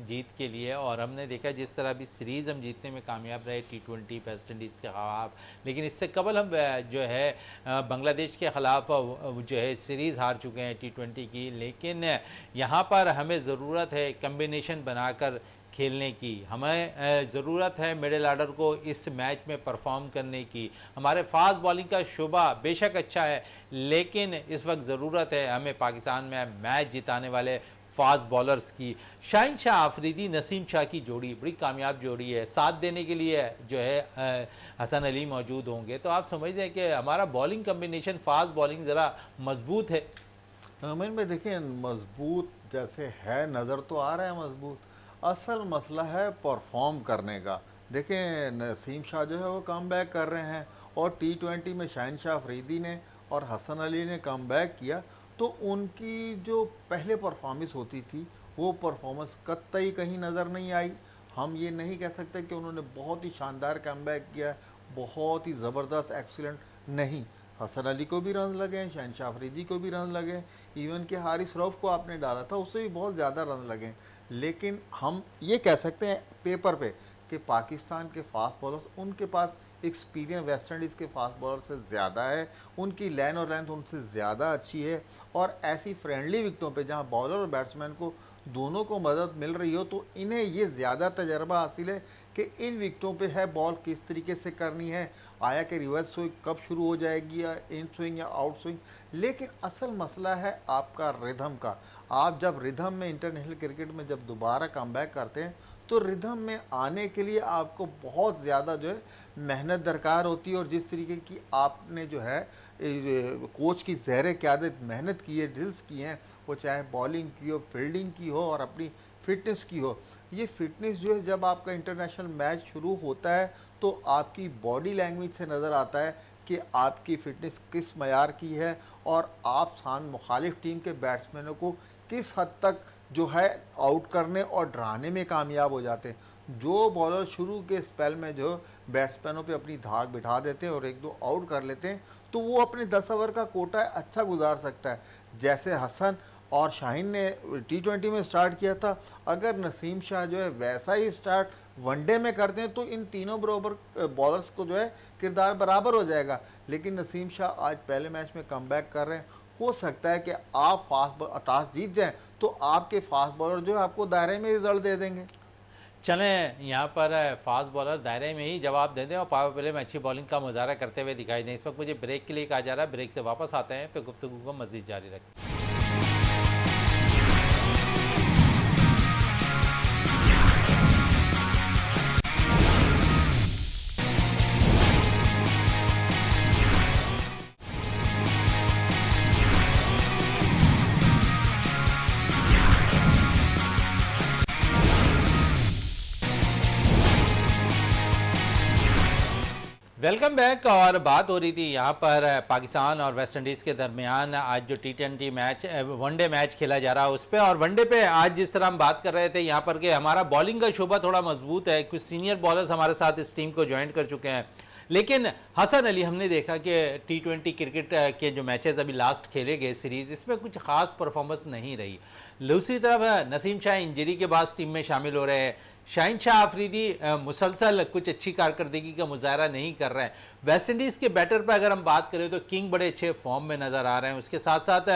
जीत के लिए, और हमने देखा जिस तरह भी सीरीज़ हम जीतने में कामयाब रहे T20 वेस्ट इंडीज़ के खिलाफ। लेकिन इससे कबल हम जो है बांग्लादेश के ख़िलाफ़ जो है सीरीज़ हार चुके हैं T20 की। लेकिन यहाँ पर हमें ज़रूरत है कम्बिनेशन बनाकर खेलने की, हमें ज़रूरत है मिडिल आर्डर को इस मैच में परफॉर्म करने की। हमारे फास्ट बॉलिंग का शुबा बेशक अच्छा है, लेकिन इस वक्त ज़रूरत है हमें पाकिस्तान में मैच जिताने वाले फास्ट बॉलर्स की। शाहीन शाह आफरीदी नसीम शाह की जोड़ी बड़ी कामयाब जोड़ी है, साथ देने के लिए जो है हसन अली मौजूद होंगे। तो आप समझते हैं कि हमारा बॉलिंग कम्बिनेशन फास्ट बॉलिंग ज़रा मजबूत है। अमीन भाई देखिए, मजबूत जैसे है नज़र तो आ रहा है मजबूत, असल मसला है परफॉर्म करने का। देखें नसीम शाह जो है वो कम बैक कर रहे हैं और T20 में शाहीन शाह अफरीदी ने और हसन अली ने कम बैक किया, तो उनकी जो पहले परफॉर्मेंस होती थी वो परफॉर्मेंस कतई कहीं नज़र नहीं आई। हम ये नहीं कह सकते कि उन्होंने बहुत ही शानदार कम बैक किया, बहुत ही ज़बरदस्त एक्सीलेंट नहीं। हसन अली को भी रन लगे, शाहीन शाह अफरीदी को भी रन लगे, इवन कि हारिस रऊफ को आपने डाला था उससे भी बहुत ज़्यादा रन लगे। लेकिन हम ये कह सकते हैं पेपर पे कि पाकिस्तान के फास्ट बॉलर्स, उनके पास एक्सपीरियंस वेस्ट इंडीज़ के फास्ट बॉलर से ज़्यादा है, उनकी लाइन और लेंथ उनसे ज़्यादा अच्छी है। और ऐसी फ्रेंडली विकटों पे जहाँ बॉलर और बैट्समैन को दोनों को मदद मिल रही हो, तो इन्हें ये ज़्यादा तजर्बा हासिल है कि इन विकटों पे है बॉल किस तरीके से करनी है, आया कि रिवर्स स्विंग कब शुरू हो जाएगी, या इन स्विंग या आउट स्विंग। लेकिन असल मसला है आपका रिदम का। आप जब रिदम में इंटरनेशनल क्रिकेट में जब दोबारा कमबैक करते हैं तो रिदम में आने के लिए आपको बहुत ज़्यादा जो है मेहनत दरकार होती है। और जिस तरीके की आपने जो है कोच की ज़हर क़यादत मेहनत की है, ड्रिल्स की हैं, वो चाहे बॉलिंग की हो, फील्डिंग की हो और अपनी फ़िटनेस की हो, ये फ़िटनेस जो है जब आपका इंटरनेशनल मैच शुरू होता है तो आपकी बॉडी लैंग्वेज से नज़र आता है कि आपकी फ़िटनेस किस मयार की है और आप मुखालिफ टीम के बैट्समैनों को किस हद तक जो है आउट करने और डराने में कामयाब हो जाते हैं। जो बॉलर शुरू के स्पेल में जो बैट्समैनों पे अपनी धाक बिठा देते हैं और एक दो आउट कर लेते हैं, तो वो अपने 10 ओवर का कोटा अच्छा गुजार सकता है। जैसे हसन और शाहीन ने T20 में स्टार्ट किया था, अगर नसीम शाह जो है वैसा ही स्टार्ट वनडे में करते हैं तो इन तीनों बराबर बॉलर्स को जो है किरदार बराबर हो जाएगा। लेकिन नसीम शाह आज पहले मैच में कमबैक कर रहे हैं, हो सकता है कि आप टॉस जीत जाएं तो आपके फास्ट बॉलर जो है आपको दायरे में रिजल्ट दे देंगे। चलें, यहाँ पर फास्ट बॉलर दायरे में ही जवाब दे दें और पावर प्ले में अच्छी बॉलिंग का मुजाहरा करते हुए दिखाई दें। इस वक्त मुझे ब्रेक के लिए कहा जा रहा है, ब्रेक से वापस आते हैं फिर गुफ्तगू को मज़ीद जारी रखें। Welcome back. और बात हो रही थी यहाँ पर पाकिस्तान और वेस्ट इंडीज़ के दरमियान आज जो T20 मैच वनडे मैच खेला जा रहा है उस पर। और वनडे पे आज जिस तरह हम बात कर रहे थे यहाँ पर कि हमारा बॉलिंग का शोबा थोड़ा मजबूत है, कुछ सीनियर बॉलर्स हमारे साथ इस टीम को ज्वाइन कर चुके हैं। लेकिन हसन अली, हमने देखा कि T20 क्रिकेट के जो मैचेस अभी लास्ट खेले गए सीरीज़, इसमें कुछ ख़ास परफॉर्मेंस नहीं रही। दूसरी तरफ नसीम शाह इंजरी के बाद टीम में शामिल हो रहे हैं, शाहीन शाह अफरीदी मुसलसल कुछ अच्छी कारकर्दगी का मुजाहरा नहीं कर रहे हैं। वेस्ट इंडीज़ के बैटर पर अगर हम बात करें तो किंग बड़े अच्छे फॉर्म में नज़र आ रहे हैं। उसके साथ साथ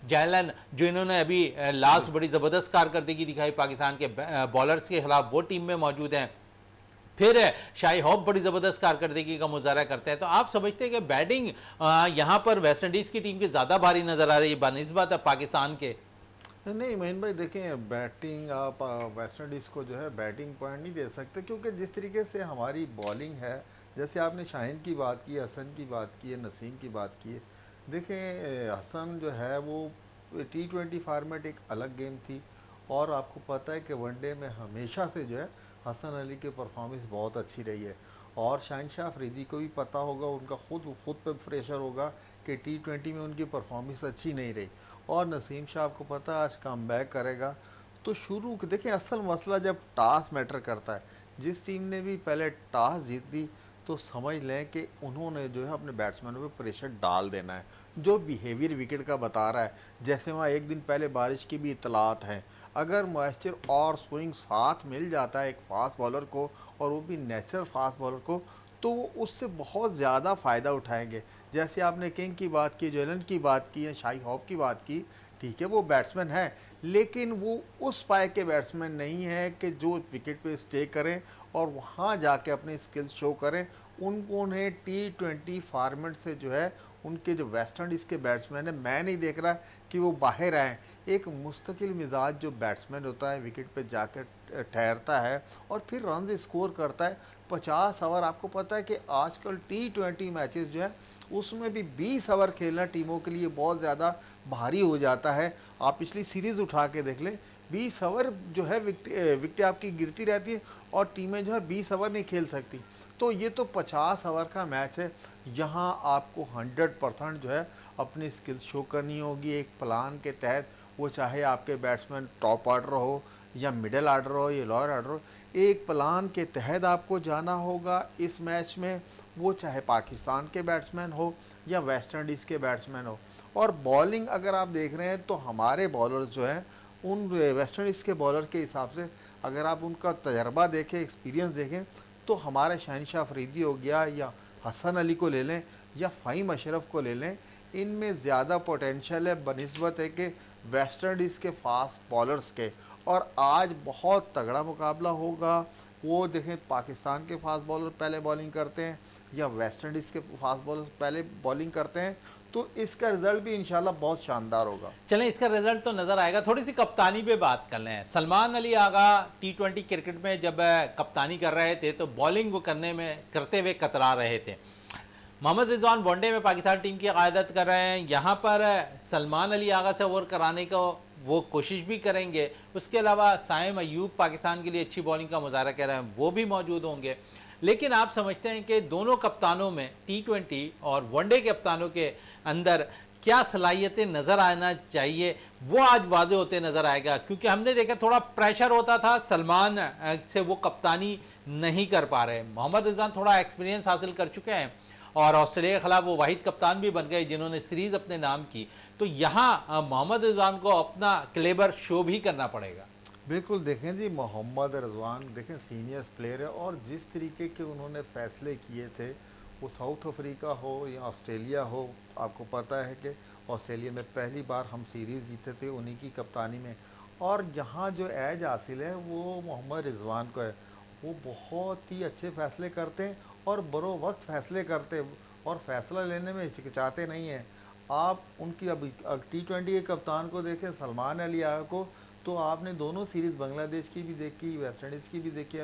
जैलन जो इन्होंने अभी लास्ट बड़ी ज़बरदस्त कारकर्दगी दिखाई पाकिस्तान के बॉलर्स के खिलाफ, वो टीम में मौजूद हैं। फिर शाही होप बड़ी ज़बरदस्त कारकर्दगी का मुजाहरा करते हैं। तो आप समझते हैं कि बैटिंग यहाँ पर वेस्ट इंडीज़ की टीम की ज़्यादा भारी नज़र आ रही है बनिस्बत पाकिस्तान के? नहीं महीन भाई, देखें बैटिंग आप वेस्ट इंडीज़ को जो है बैटिंग पॉइंट नहीं दे सकते, क्योंकि जिस तरीके से हमारी बॉलिंग है, जैसे आपने शाहीन की बात की, हसन की बात की है, नसीम की बात की है। देखें हसन जो है वो T20 फार्मेट एक अलग गेम थी, और आपको पता है कि वनडे में हमेशा से जो है हसन अली की परफॉर्मेंस बहुत अच्छी रही है। और शाहीन शाह अफरीदी को भी पता होगा, उनका खुद पे प्रेशर होगा कि T20 में उनकी परफॉर्मेंस अच्छी नहीं रही। और नसीम शाह आपको पता है आज कम बैक करेगा। तो शुरू देखिए, असल मसला जब टॉस मैटर करता है, जिस टीम ने भी पहले टॉस जीत ली तो समझ लें कि उन्होंने जो है अपने बैट्समैनों पे प्रेशर डाल देना है। जो बिहेवियर विकेट का बता रहा है, जैसे वहाँ एक दिन पहले बारिश की भी इतलात हैं, अगर मॉइस्चर और स्विंग साथ मिल जाता है एक फास्ट बॉलर को, और वो भी नेचुरल फास्ट बॉलर को, तो वो उससे बहुत ज़्यादा फ़ायदा उठाएंगे। जैसे आपने किंग की बात की, जेलन की बात की, या शाही होप की बात की, ठीक है वो बैट्समैन है, लेकिन वो उस पाए के बैट्समैन नहीं है कि जो विकेट पे स्टे करें और वहाँ जाके अपने स्किल्स शो करें। उन्हें T20 फार्मेट से जो है उनके जो वेस्ट इंडीज़ के बैट्समैन है, मैं नहीं देख रहा कि वो बाहर आए। एक मुस्तकिल मिजाज जो बैट्समैन होता है, विकेट पे जाकर ठहरता है और फिर रन स्कोर करता है। 50 ओवर, आपको पता है कि आजकल T20 मैचेस जो है उसमें भी 20 ओवर खेलना टीमों के लिए बहुत ज़्यादा भारी हो जाता है। आप पिछली सीरीज़ उठा के देख लें, 20 ओवर जो है विकेट आपकी गिरती रहती है और टीमें जो है 20 ओवर नहीं खेल सकती। तो ये तो 50 ओवर का मैच है, यहाँ आपको 100% जो है अपनी स्किल्स शो करनी होगी एक प्लान के तहत। वो चाहे आपके बैट्समैन टॉप ऑर्डर हो या मिडिल ऑर्डर हो या लोअर ऑर्डर हो, एक प्लान के तहत आपको जाना होगा इस मैच में। वो चाहे पाकिस्तान के बैट्समैन हो या वेस्ट इंडीज़ के बैट्समैन हो। और बॉलिंग अगर आप देख रहे हैं तो हमारे बॉलर्स जो हैं उन वेस्ट इंडीज़ के बॉलर के हिसाब से अगर आप उनका तजर्बा देखें, एक्सपीरियंस देखें, तो हमारे शाहीन शाह अफरीदी हो गया या हसन अली को ले लें या फ़हीम अशरफ को ले लें, इनमें ज़्यादा पोटेंशियल है बनिस्बत है कि वेस्ट इंडीज़ के फास्ट बॉलर्स के। और आज बहुत तगड़ा मुकाबला होगा। वो देखें पाकिस्तान के फास्ट बॉलर पहले बॉलिंग करते हैं या वेस्ट इंडीज़ के फास्ट बॉलर पहले बॉलिंग करते हैं, तो इसका रिजल्ट भी इंशाल्लाह बहुत शानदार होगा। चलें, इसका रिजल्ट तो नज़र आएगा। थोड़ी सी कप्तानी पे बात कर लें। सलमान अली आगा T20 क्रिकेट में जब कप्तानी कर रहे थे तो बॉलिंग वो करते हुए कतरा रहे थे। मोहम्मद रिजवान वनडे में पाकिस्तान टीम की क़यादत कर रहे हैं। यहाँ पर सलमान अली आगा से ओवर कराने को वो कोशिश भी करेंगे। उसके अलावा साइम अयूब पाकिस्तान के लिए अच्छी बॉलिंग का मुजाहरा कर रहे हैं, वो भी मौजूद होंगे। लेकिन आप समझते हैं कि दोनों कप्तानों में T20 और वनडे के कप्तानों के अंदर क्या सलाहियतें नज़र आना चाहिए, वो आज वाजे होते नज़र आएगा। क्योंकि हमने देखा थोड़ा प्रेशर होता था, सलमान से वो कप्तानी नहीं कर पा रहे। मोहम्मद रिजवान थोड़ा एक्सपीरियंस हासिल कर चुके हैं और ऑस्ट्रेलिया के खिलाफ वो वाहिद कप्तान भी बन गए जिन्होंने सीरीज़ अपने नाम की। तो यहाँ मोहम्मद रिजवान को अपना क्लेबर शो भी करना पड़ेगा। बिल्कुल, देखें जी, मोहम्मद रिजवान देखें सीनियर प्लेयर है, और जिस तरीके के उन्होंने फ़ैसले किए थे, वो साउथ अफ्रीका हो या ऑस्ट्रेलिया हो, आपको पता है कि ऑस्ट्रेलिया में पहली बार हम सीरीज़ जीते थे उन्हीं की कप्तानी में। और यहाँ जो एज हासिल है वो मोहम्मद रिजवान को है। वो बहुत ही अच्छे फ़ैसले करते हैं और बरो वक्त फ़ैसले करते हैं, और फ़ैसला लेने में हिचकिचाते नहीं हैं। आप उनकी अब T20 के कप्तान को देखें, सलमान अली आगा को, तो आपने दोनों सीरीज़ बांग्लादेश की भी देखी, वेस्ट इंडीज़ की भी देखी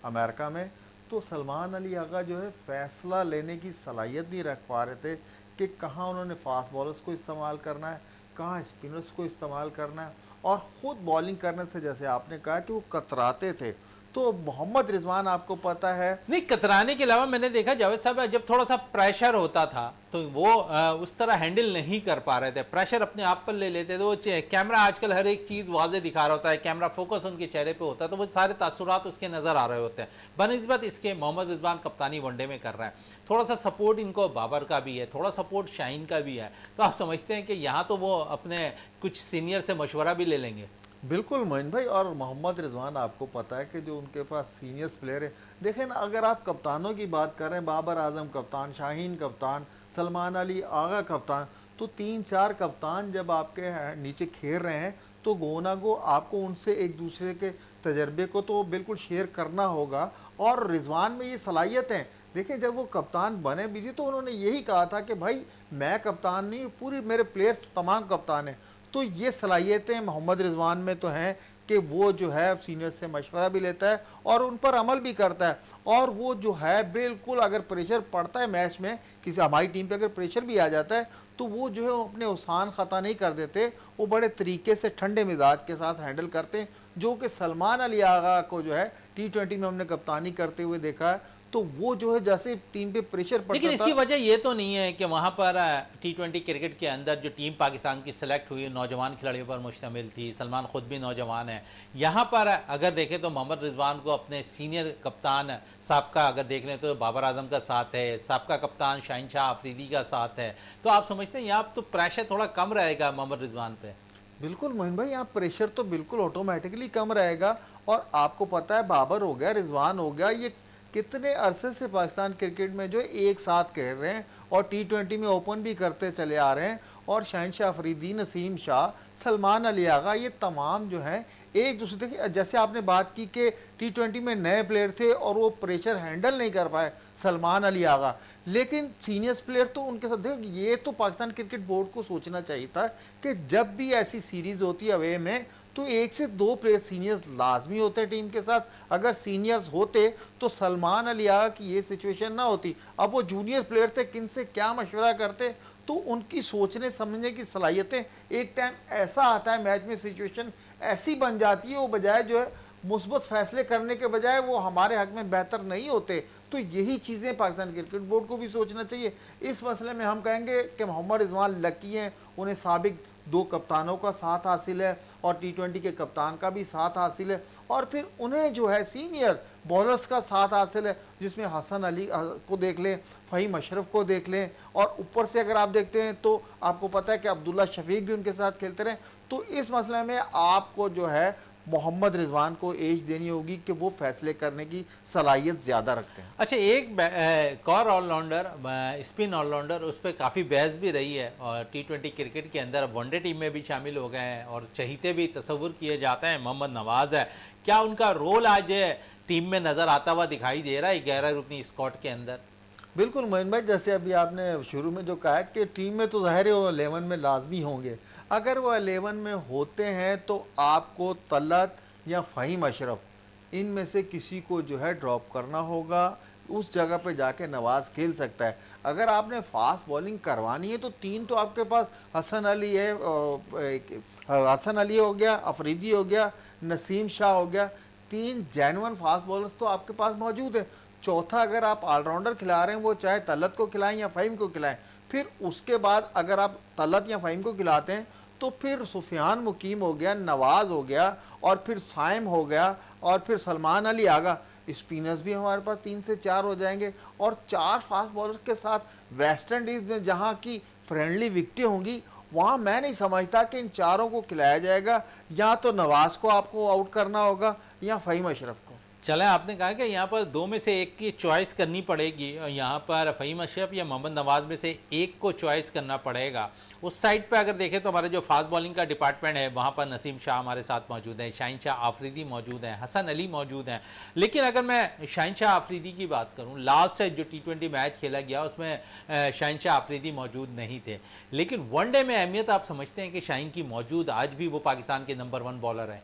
अमेरिका में। तो सलमान अली आगा जो है फ़ैसला लेने की सलाहियत नहीं रख पा रहे थे कि कहाँ उन्होंने फास्ट बॉलर्स को इस्तेमाल करना है, कहाँ स्पिनर्स को इस्तेमाल करना है, और ख़ुद बॉलिंग करने से जैसे आपने कहा कि वो कतराते थे। तो मोहम्मद रिजवान आपको पता है नहीं, कतराने के अलावा मैंने देखा जावेद साहब जब थोड़ा सा प्रेशर होता था तो वो उस तरह हैंडल नहीं कर पा रहे थे, प्रेशर अपने आप पर ले लेते थे। वो कैमरा आजकल हर एक चीज़ वाजे दिखा रहा होता है, कैमरा फोकस उनके चेहरे पे होता है, तो वो सारे तासुरात उसके नज़र आ रहे होते हैं। बनिस्बत इसके मोहम्मद रिजवान कप्तानी वनडे में कर रहा है, थोड़ा सा सपोर्ट इनको बाबर का भी है, थोड़ा सपोर्ट शाहीन का भी है। तो आप समझते हैं कि यहाँ तो वो अपने कुछ सीनियर से मशवरा भी ले लेंगे। बिल्कुल मोइन भाई, और मोहम्मद रिजवान आपको पता है कि जो उनके पास सीनियर्स प्लेयर है, देखें ना, अगर आप कप्तानों की बात कर रहे हैं, बाबर आजम कप्तान, शाहीन कप्तान, सलमान अली आगा कप्तान, तो 3-4 कप्तान जब आपके नीचे खेल रहे हैं तो गो ना गो आपको उनसे एक दूसरे के तजर्बे को तो बिल्कुल शेयर करना होगा। और रिजवान में ये सलाहियत है, देखिए जब वो कप्तान बने भी थे तो उन्होंने यही कहा था कि भाई मैं कप्तान नहीं, पूरी मेरे प्लेयर्स तमाम कप्तान हैं। तो ये सलाहियतें मोहम्मद रिजवान में तो हैं कि वो जो है सीनियर से मशवरा भी लेता है और उन पर अमल भी करता है। और वो जो है बिल्कुल अगर प्रेशर पड़ता है मैच में, किसी हमारी टीम पे अगर प्रेशर भी आ जाता है तो वो जो है वो अपने उसान ख़ता नहीं कर देते, वो बड़े तरीके से ठंडे मिजाज के साथ हैंडल करते हैं। जो कि सलमान अली आगा को जो है T20 में हमने कप्तानी करते हुए देखा है, तो वो जो है जैसे टीम पे प्रेशर पड़ता लेकिन था। इसकी वजह ये तो नहीं है कि वहाँ पर T20 क्रिकेट के अंदर जो टीम पाकिस्तान की सिलेक्ट हुई नौजवान खिलाड़ियों पर मुश्तमिल थी, सलमान खुद भी नौजवान है। यहाँ पर अगर देखें तो मोहम्मद रिजवान को अपने सीनियर कप्तान साबका अगर देख लें तो बाबर आजम का साथ है, साबका कप्तान शाहीन शाह अफरीदी का साथ है, तो आप समझते हैं यहाँ तो प्रेशर थोड़ा कम रहेगा मोहम्मद रिजवान पे? बिल्कुल मोहिन भाई, यहाँ प्रेशर तो बिल्कुल ऑटोमेटिकली कम रहेगा। और आपको पता है बाबर हो गया, रिजवान हो गया, ये कितने अरसे से पाकिस्तान क्रिकेट में जो एक साथ खेल रहे हैं और T20 में ओपन भी करते चले आ रहे हैं। और शहनशाह अफरीदी, नसीम शाह, सलमान अली आगा, ये तमाम जो हैं एक दूसरे, देखिए जैसे आपने बात की कि T20 में नए प्लेयर थे और वो प्रेशर हैंडल नहीं कर पाए सलमान अली आगा, लेकिन सीनियर्स प्लेयर तो उनके साथ देख, ये तो पाकिस्तान क्रिकेट बोर्ड को सोचना चाहिए था कि जब भी ऐसी सीरीज होती है अवे में तो 1 से 2 प्लेयर सीनियर्स लाजमी होते हैं टीम के साथ। अगर सीनियर्स होते तो सलमान अली आगा की ये सिचुएशन ना होती। अब वो जूनियर प्लेयर थे, किन से क्या मशवरा करते, तो उनकी सोचने समझने की सलाहियतें, एक टाइम ऐसा आता है मैच में सिचुएशन ऐसी बन जाती है, वो बजाय जो है मुस्बत फैसले करने के बजाय वो हमारे हक में बेहतर नहीं होते। तो यही चीज़ें पाकिस्तान क्रिकेट बोर्ड को भी सोचना चाहिए। इस मसले में हम कहेंगे कि मोहम्मद रिजवान लकी हैं, उन्हें साबिक 2 कप्तानों का साथ हासिल है और T20 के कप्तान का भी साथ हासिल है, और फिर उन्हें जो है सीनियर बॉलर्स का साथ हासिल है, जिसमें हसन अली को देख लें, फ़हीम अशरफ को देख लें, और ऊपर से अगर आप देखते हैं तो आपको पता है कि अब्दुल्ला शफीक भी उनके साथ खेलते रहे। तो इस मसले में आपको जो है मोहम्मद रिजवान को एज देनी होगी कि वो फैसले करने की सलाहियत ज़्यादा रखते हैं। अच्छा, एक और ऑलराउंडर, स्पिन ऑलराउंडर, उस पर काफ़ी बहस भी रही है और T20 क्रिकेट के अंदर अब वनडे टीम में भी शामिल हो गए हैं और चहीते भी तस्वुर किए जाते हैं, मोहम्मद नवाज़ है। क्या उनका रोल आज टीम में नज़र आता हुआ दिखाई दे रहा है 11 रुकनी स्क्वाड के अंदर? बिल्कुल मोइन भाई, जैसे अभी आपने शुरू में जो कहा है कि टीम में तो ज़ाहिर है वो 11 में लाजमी होंगे। अगर वो 11 में होते हैं तो आपको तलत या फ़हीम अशरफ इनमें से किसी को जो है ड्रॉप करना होगा। उस जगह पे जाके नवाज़ खेल सकता है। अगर आपने फास्ट बॉलिंग करवानी है तो 3 तो आपके पास हसन अली है, हसन अली हो गया, अफरीदी हो गया, नसीम शाह हो गया, 3 जेन्युइन फास्ट बॉलर्स तो आपके पास मौजूद है। चौथा अगर आप ऑलराउंडर खिला रहे हैं, वो चाहे तलत को खिलाएं या फ़हीम को खिलाएं, फिर उसके बाद अगर आप तलत या फ़हीम को खिलाते हैं तो फिर सुफियान मुकीम हो गया, नवाज़ हो गया, और फिर साइम हो गया, और फिर सलमान अली आगा। स्पिनर्स भी हमारे पास 3 से 4 हो जाएंगे, और 4 फास्ट बॉलर के साथ वेस्ट इंडीज़ में जहाँ की फ्रेंडली विकेटें होंगी, वहाँ मैं नहीं समझता कि इन चारों को खिलाया जाएगा। या तो नवाज़ को आपको आउट करना होगा या फ़हीम अशरफ को। चलें, आपने कहा कि यहाँ पर 2 में से एक की चॉइस करनी पड़ेगी और यहाँ पर फ़हीम अशरफ या मोहम्मद नवाज़ में से एक को चॉइस करना पड़ेगा। उस साइड पे अगर देखें तो हमारे जो फास्ट बॉलिंग का डिपार्टमेंट है वहाँ पर नसीम शाह हमारे साथ मौजूद हैं, शाहीन शाह अफरीदी मौजूद हैं, हसन अली मौजूद हैं। लेकिन अगर मैं शाहीन शाह अफरीदी की बात करूँ, लास्ट जो T20 मैच खेला गया उसमें शाहीन शाह अफरीदी मौजूद नहीं थे, लेकिन वनडे में अहमियत आप समझते हैं कि शाहीन की मौजूद, आज भी वो पाकिस्तान के नंबर 1 बॉलर हैं?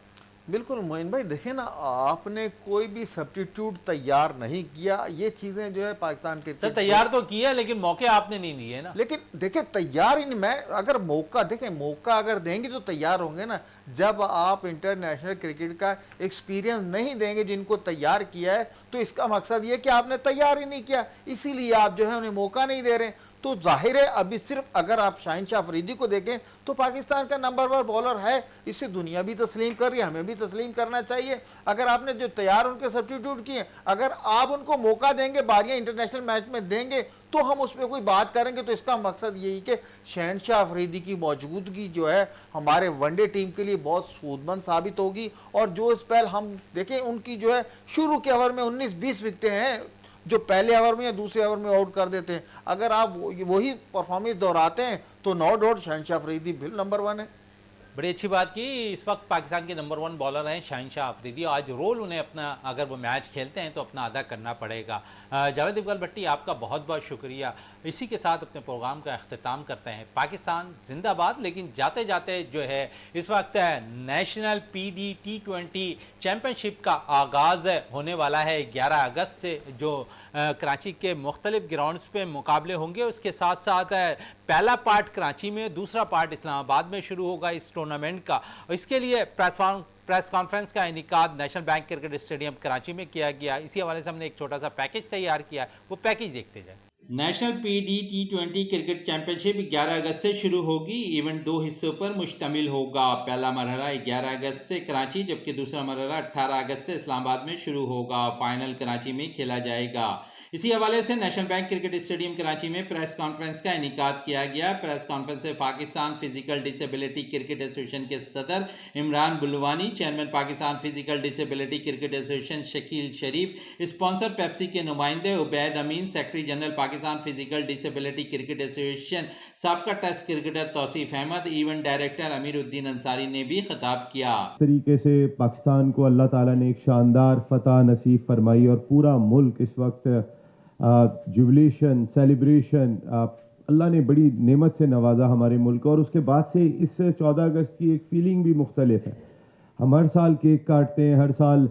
बिल्कुल मोइन भाई, देखें ना, आपने कोई भी सब्स्टिट्यूट तैयार नहीं किया। ये चीज़ें जो है पाकिस्तान के सर तैयार तो किया, लेकिन मौके आपने नहीं दिए ना। लेकिन देखें तैयार ही नहीं, मैं अगर मौका, देखें मौका अगर देंगे तो तैयार होंगे ना। जब आप इंटरनेशनल क्रिकेट का एक्सपीरियंस नहीं देंगे जिनको तैयार किया है, तो इसका मकसद ये कि आपने तैयार ही नहीं किया, इसीलिए आप जो है उन्हें मौका नहीं दे रहे हैं। तो जाहिर है अभी सिर्फ अगर आप शाहिनशाह अफरीदी को देखें तो पाकिस्तान का नंबर 1 बॉलर है, इसे दुनिया भी तस्लीम कर रही है, हमें भी तस्लीम करना चाहिए। अगर आपने जो तैयार उनके सब्स्टिट्यूट किए, अगर आप उनको मौका देंगे, बारियां इंटरनेशनल मैच में देंगे तो हम उस पर कोई बात करेंगे। तो इसका मकसद यही कि शहनशाह अफरीदी की मौजूदगी जो है हमारे वनडे टीम के लिए बहुत सूदमंद साबित होगी। और जो स्पेल हम देखें उनकी जो है शुरू के ओवर में 19-20 विकेटें हैं जो पहले ओवर में या दूसरे ओवर में आउट कर देते हैं। अगर आप वही परफॉर्मेंस दोहराते हैं तो नो डाउट शहनशाह अफरीदी बिल नंबर 1 है। बड़ी अच्छी बात की, इस वक्त पाकिस्तान के नंबर 1 बॉलर हैं शाहिनशाह अफरीदी। आज रोल उन्हें अपना, अगर वो मैच खेलते हैं तो अपना अदा करना पड़ेगा। जावेद इकबाल भट्टी, आपका बहुत बहुत शुक्रिया। इसी के साथ अपने प्रोग्राम का अख्तिताम करते हैं। पाकिस्तान जिंदाबाद। लेकिन जाते जाते जो है इस वक्त नेशनल PD T20 चैम्पियनशिप का आगाज़ होने वाला है 11 अगस्त से, जो कराची के मुख्तलिफ ग्राउंड्स पे मुकाबले होंगे। उसके साथ साथ पहला पार्ट कराची में, दूसरा पार्ट इस्लामाबाद में शुरू होगा इस टूर्नामेंट का। इसके लिए प्रेस कॉन्फ्रेंस का इनेकाद national bank cricket stadium Karachi में किया गया। इसी हवाले से हमने एक छोटा सा पैकेज तैयार किया है, वो पैकेज देखते जाए। National PD T20 cricket championship 11 अगस्त से शुरू होगी। इवेंट 2 हिस्सों पर मुश्तमिल होगा। पहला मरहला 11 अगस्त से कराची, जबकि दूसरा मरहला 18 अगस्त से इस्लामाबाद में शुरू होगा। फाइनल कराची में खेला जाएगा। इसी हवाले से national bank cricket stadium Karachi में प्रेस कॉन्फ्रेंस का इनेकाद किया गया। प्रेस कॉन्फ्रेंस में Pakistan physical disability cricket association के सदर Imran Bulwani, chairman Pakistan physical disability cricket association Shakeel Sharif, sponsor Pepsi के नुमाइंदे Ubaid Amin, secretary general Pakistan physical disability cricket association साबका test cricketer Tauseef Ahmed, event director Amiruddin Ansari ने भी खिताब किया। इस तरीके से पाकिस्तान को अल्लाह ताला ने एक शानदार फतह नसीब फरमाई और पूरा मुल्क इस वक्त जुबिलेशन सेलिब्रेशन, अल्लाह ने बड़ी नेमत से नवाजा हमारे मुल्क को। और उसके बाद से इस 14 अगस्त की एक फीलिंग भी मुख्तलिफ है। हम हर साल केक काटते हैं, हर साल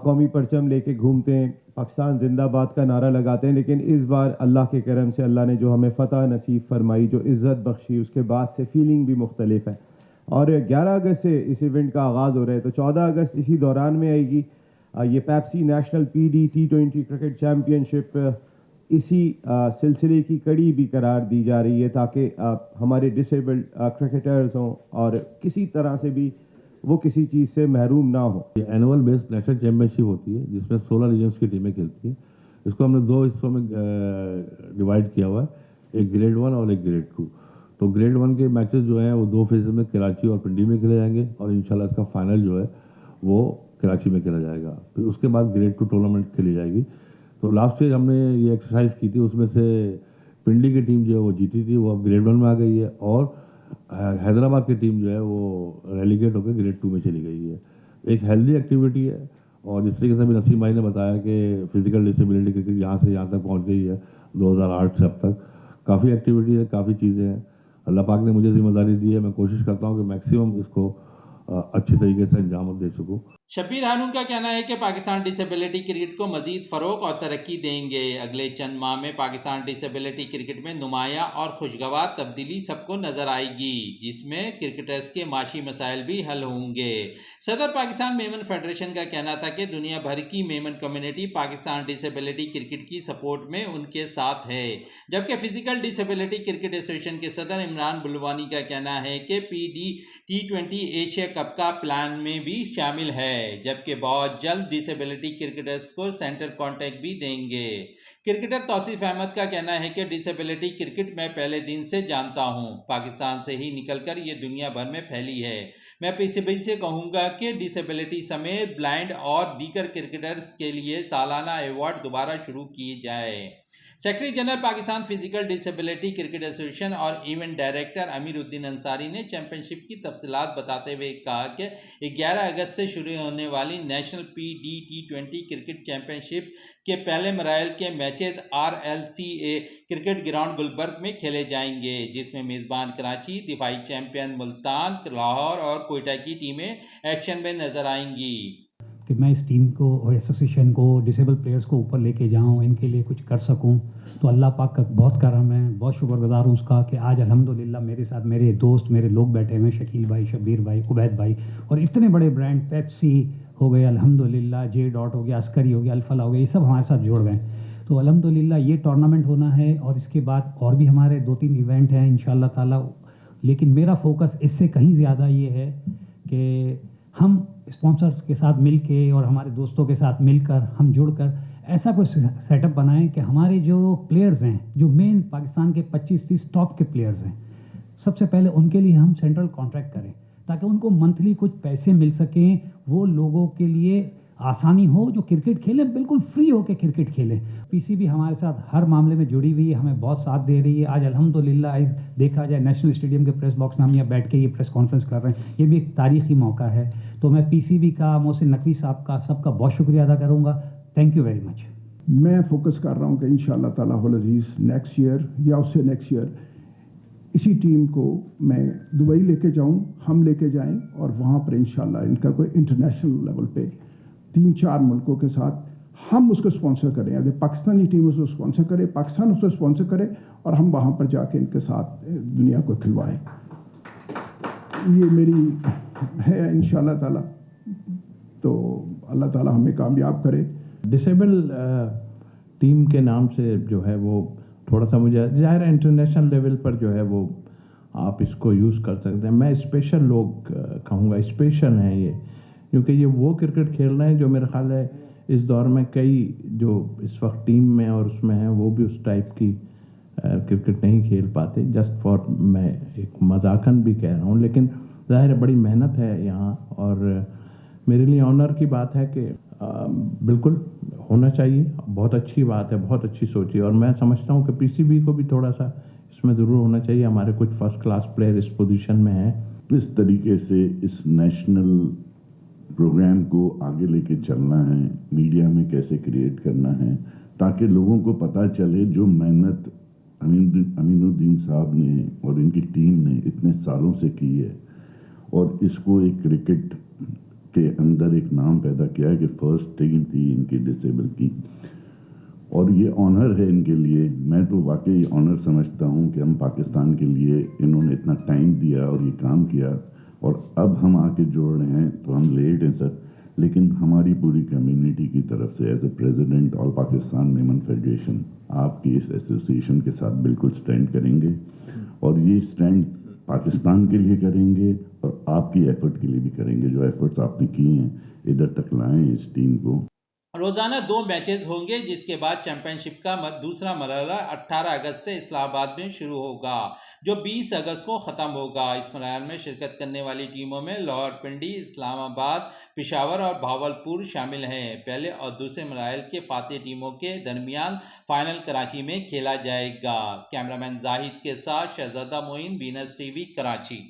कौमी परचम लेके घूमते हैं, पाकिस्तान जिंदाबाद का नारा लगाते हैं, लेकिन इस बार अल्लाह के करम से अल्लाह ने जो हमें फतह नसीब फरमाई, जो इज़्ज़त बख्शी, उसके बाद से फीलिंग भी मुख्तलिफ है। और 11 अगस्त से इस इवेंट का आगाज़ हो रहा है, तो 14 अगस्त इसी दौरान में आएगी। ये Pepsi national PD T20 cricket championship इसी सिलसिले की कड़ी भी करार दी जा रही है, ताकि हमारे डिसेबल्ड क्रिकेटर्स हों और किसी तरह से भी वो किसी चीज़ से महरूम ना हो। ये एनुअल बेस्ड नेशनल चैम्पियनशिप होती है जिसमें 16 रीजन्स की टीमें खेलती हैं। इसको हमने 2 हिस्सों में डिवाइड किया हुआ है, एक ग्रेड 1 और एक ग्रेड 2। तो ग्रेड 1 के मैचेस जो हैं वो 2 फेज में कराची और पिंडी में खेले जाएंगे, और इंशाल्लाह इसका फाइनल जो है वो कराची में खेला जाएगा। फिर उसके बाद ग्रेड 2 टूर्नामेंट खेली जाएगी। तो लास्ट ईयर हमने ये एक्सरसाइज की थी, उसमें से पिंडी की टीम जो है वो जीती थी, वो अब ग्रेड 1 में आ गई है, और हैदराबाद की टीम जो है वो रेलीगेट होकर ग्रेड 2 में चली गई है। एक हेल्दी एक्टिविटी है, और जिस तरीके से अभी नसीम भाई ने बताया कि फिजिकल डिसेबिलिटी क्रिकेट यहाँ से यहाँ तक पहुँच गई है 2008 से अब तक, काफ़ी एक्टिविटी है, काफ़ी चीज़ें हैं। अल्लाह पाक ने मुझे जिम्मेदारी दी है, मैं कोशिश करता हूँ कि मैक्सिमम इसको अच्छी तरीके से अंजाम दे सकूँ। शब्बीर हारून का कहना है कि पाकिस्तान डिसेबिलिटी क्रिकेट को मजीद फ़रोग और तरक्की देंगे। अगले चंद माह में पाकिस्तान डिसेबिलिटी क्रिकेट में नुमाया और खुशगवार तब्दीली सबको नजर आएगी, जिसमें क्रिकेटर्स के माशी मसाइल भी हल होंगे। सदर पाकिस्तान मेमन फेडरेशन का कहना था कि दुनिया भर की Memon community Pakistan disability cricket की सपोर्ट में उनके साथ है। जबकि फिजिकल डिसेबिलिटी क्रिकेट एसोसिएशन के सदर इमरान बुलवानी का कहना है कि PD T20 एशिया कप का प्लान में भी शामिल है, जबकि बहुत जल्द डिसेबिलिटी क्रिकेटर्स को सेंटर कॉन्ट्रैक्ट भी देंगे। क्रिकेटर तौसीफ अहमद का कहना है कि डिसेबिलिटी क्रिकेट मैं पहले दिन से जानता हूं, पाकिस्तान से ही निकलकर ये दुनिया भर में फैली है। मैं PCB से कहूंगा कि डिसेबिलिटी समेत ब्लाइंड और दीगर क्रिकेटर्स के लिए सालाना अवार्ड दोबारा शुरू किए जाए। Secretary general Pakistan physical disability cricket association और इवेंट डायरेक्टर अमीरुद्दीन अंसारी ने चैंपियनशिप की तफसीलात बताते हुए कहा कि 11 अगस्त से शुरू होने वाली national PD T20 cricket championship के पहले मराइल के matches RLCA cricket ground Gulberg में खेले जाएंगे, जिसमें मेज़बान कराची, दिफाई चैंपियन मुल्तान, लाहौर और कोयटा की टीमें एक्शन में नजर आएंगी। कि मैं इस टीम को और एसोसिएशन को, डिसेबल प्लेयर्स को ऊपर लेके जाऊं, इनके लिए कुछ कर सकूं, तो अल्लाह पाक का बहुत करम है, बहुत शुक्रगुजार हूं उसका कि आज अल्हम्दुलिल्लाह मेरे साथ मेरे दोस्त, मेरे लोग बैठे हुए हैं, शकील भाई, शब्बीर भाई, उबैद भाई, और इतने बड़े ब्रांड पेप्सी हो गए, अल्हम्दुलिल्लाह J.Dot हो गया, अस्करी हो गया, अल्फला हो गया, ये सब हमारे साथ जुड़ गए। तो अल्हम्दुलिल्लाह ये टूर्नामेंट होना है और इसके बाद और भी हमारे 2-3 इवेंट हैं इंशाल्लाह ताला। लेकिन मेरा फोकस इससे कहीं ज़्यादा ये है कि हम स्पॉन्सर्स के साथ मिल के और हमारे दोस्तों के साथ मिलकर हम जुड़कर ऐसा कोई सेटअप बनाएं कि हमारे जो प्लेयर्स हैं, जो मेन पाकिस्तान के 25-30 टॉप के प्लेयर्स हैं, सबसे पहले उनके लिए हम सेंट्रल कॉन्ट्रैक्ट करें ताकि उनको मंथली कुछ पैसे मिल सकें, वो लोगों के लिए आसानी हो, जो क्रिकेट खेलें बिल्कुल फ्री होकर क्रिकेट खेलें। पीसीबी हमारे साथ हर मामले में जुड़ी हुई है, हमें बहुत साथ दे रही है। आज अल्हम्दुलिल्लाह देखा जाए नेशनल स्टेडियम के प्रेस बॉक्स में हम यहाँ बैठ के ये प्रेस कॉन्फ्रेंस कर रहे हैं, ये भी एक तारीखी मौका है। तो मैं पीसीबी का, मोहसिन नकवी साहब का, सबका बहुत शुक्रिया अदा करूँगा। Thank you very much. मैं फोकस कर रहा हूँ कि इंशाल्लाह ताला हुल अज़ीज़ नेक्स्ट ईयर या उससे नेक्स्ट ईयर इसी टीम को मैं दुबई लेके जाऊँ, हम लेके जाएं और वहाँ पर इंशाल्लाह इनका कोई इंटरनेशनल लेवल पे 3-4 मुल्कों के साथ हम उसको स्पॉन्सर करें। यदि पाकिस्तानी टीम उसको स्पॉन्सर करे, पाकिस्तान उसको स्पॉन्सर करे और हम वहाँ पर जाके इनके साथ दुनिया को खिलवाएं। ये मेरी है इंशाल्लाह ताला। तो अल्लाह ताला हमें कामयाब करे। डिसेबल टीम के नाम से जो है वो थोड़ा सा मुझे ज़ाहिर है इंटरनेशनल लेवल पर जो है वो आप इसको यूज़ कर सकते हैं। मैं स्पेशल लोग कहूँगा, स्पेशल हैं ये, क्योंकि ये वो क्रिकेट खेल रहे हैं जो मेरा ख्याल है इस दौर में कई जो इस वक्त टीम में और उसमें हैं वो भी उस टाइप की क्रिकेट नहीं खेल पाते। जस्ट फॉर, मैं एक मजाकन भी कह रहा हूँ, लेकिन ज़ाहिर है बड़ी मेहनत है यहाँ और मेरे लिए ऑनर की बात है कि बिल्कुल होना चाहिए। बहुत अच्छी बात है, बहुत अच्छी सोची, और मैं समझता हूँ कि पीसीबी को भी थोड़ा सा इसमें ज़रूर होना चाहिए। हमारे कुछ फर्स्ट क्लास प्लेयर इस पोजीशन में हैं। इस तरीके से इस नेशनल प्रोग्राम को आगे लेके चलना है, मीडिया में कैसे क्रिएट करना है ताकि लोगों को पता चले जो मेहनत अमीनुद्दीन साहब ने और इनकी टीम ने इतने सालों से की है, और इसको एक क्रिकेट के अंदर एक नाम पैदा किया है कि फर्स्ट टीम थी इनकी डिसेबल की, और ये ऑनर है इनके लिए। मैं तो वाकई ऑनर समझता हूँ कि हम पाकिस्तान के लिए इन्होंने इतना टाइम दिया और ये काम किया, और अब हम आके जोड़ रहे हैं तो हम लेट हैं सर, लेकिन हमारी पूरी कम्युनिटी की तरफ से as a president all Pakistan Memon federation आपकी इस एसोसिएशन के साथ बिल्कुल स्टैंड करेंगे, और ये स्टैंड पाकिस्तान के लिए करेंगे और आपकी एफर्ट के लिए भी करेंगे। जो एफर्ट्स आपने किए हैं इधर तक लाएं इस टीम को। रोजाना 2 मैचेस होंगे, जिसके बाद चैंपियनशिप का दूसरा मरहला 18 अगस्त से इस्लामाबाद में शुरू होगा, जो 20 अगस्त को ख़त्म होगा। इस मरहल में शिरकत करने वाली टीमों में लाहौरपिंडी, इस्लामाबाद, पेशावर और भावलपुर शामिल हैं। पहले और दूसरे मरहल के फातेह टीमों के दरमियान फाइनल कराची में खेला जाएगा। कैमरामैन जाहिद के साथ शहजादा मोइन, वीनस टीवी, कराची।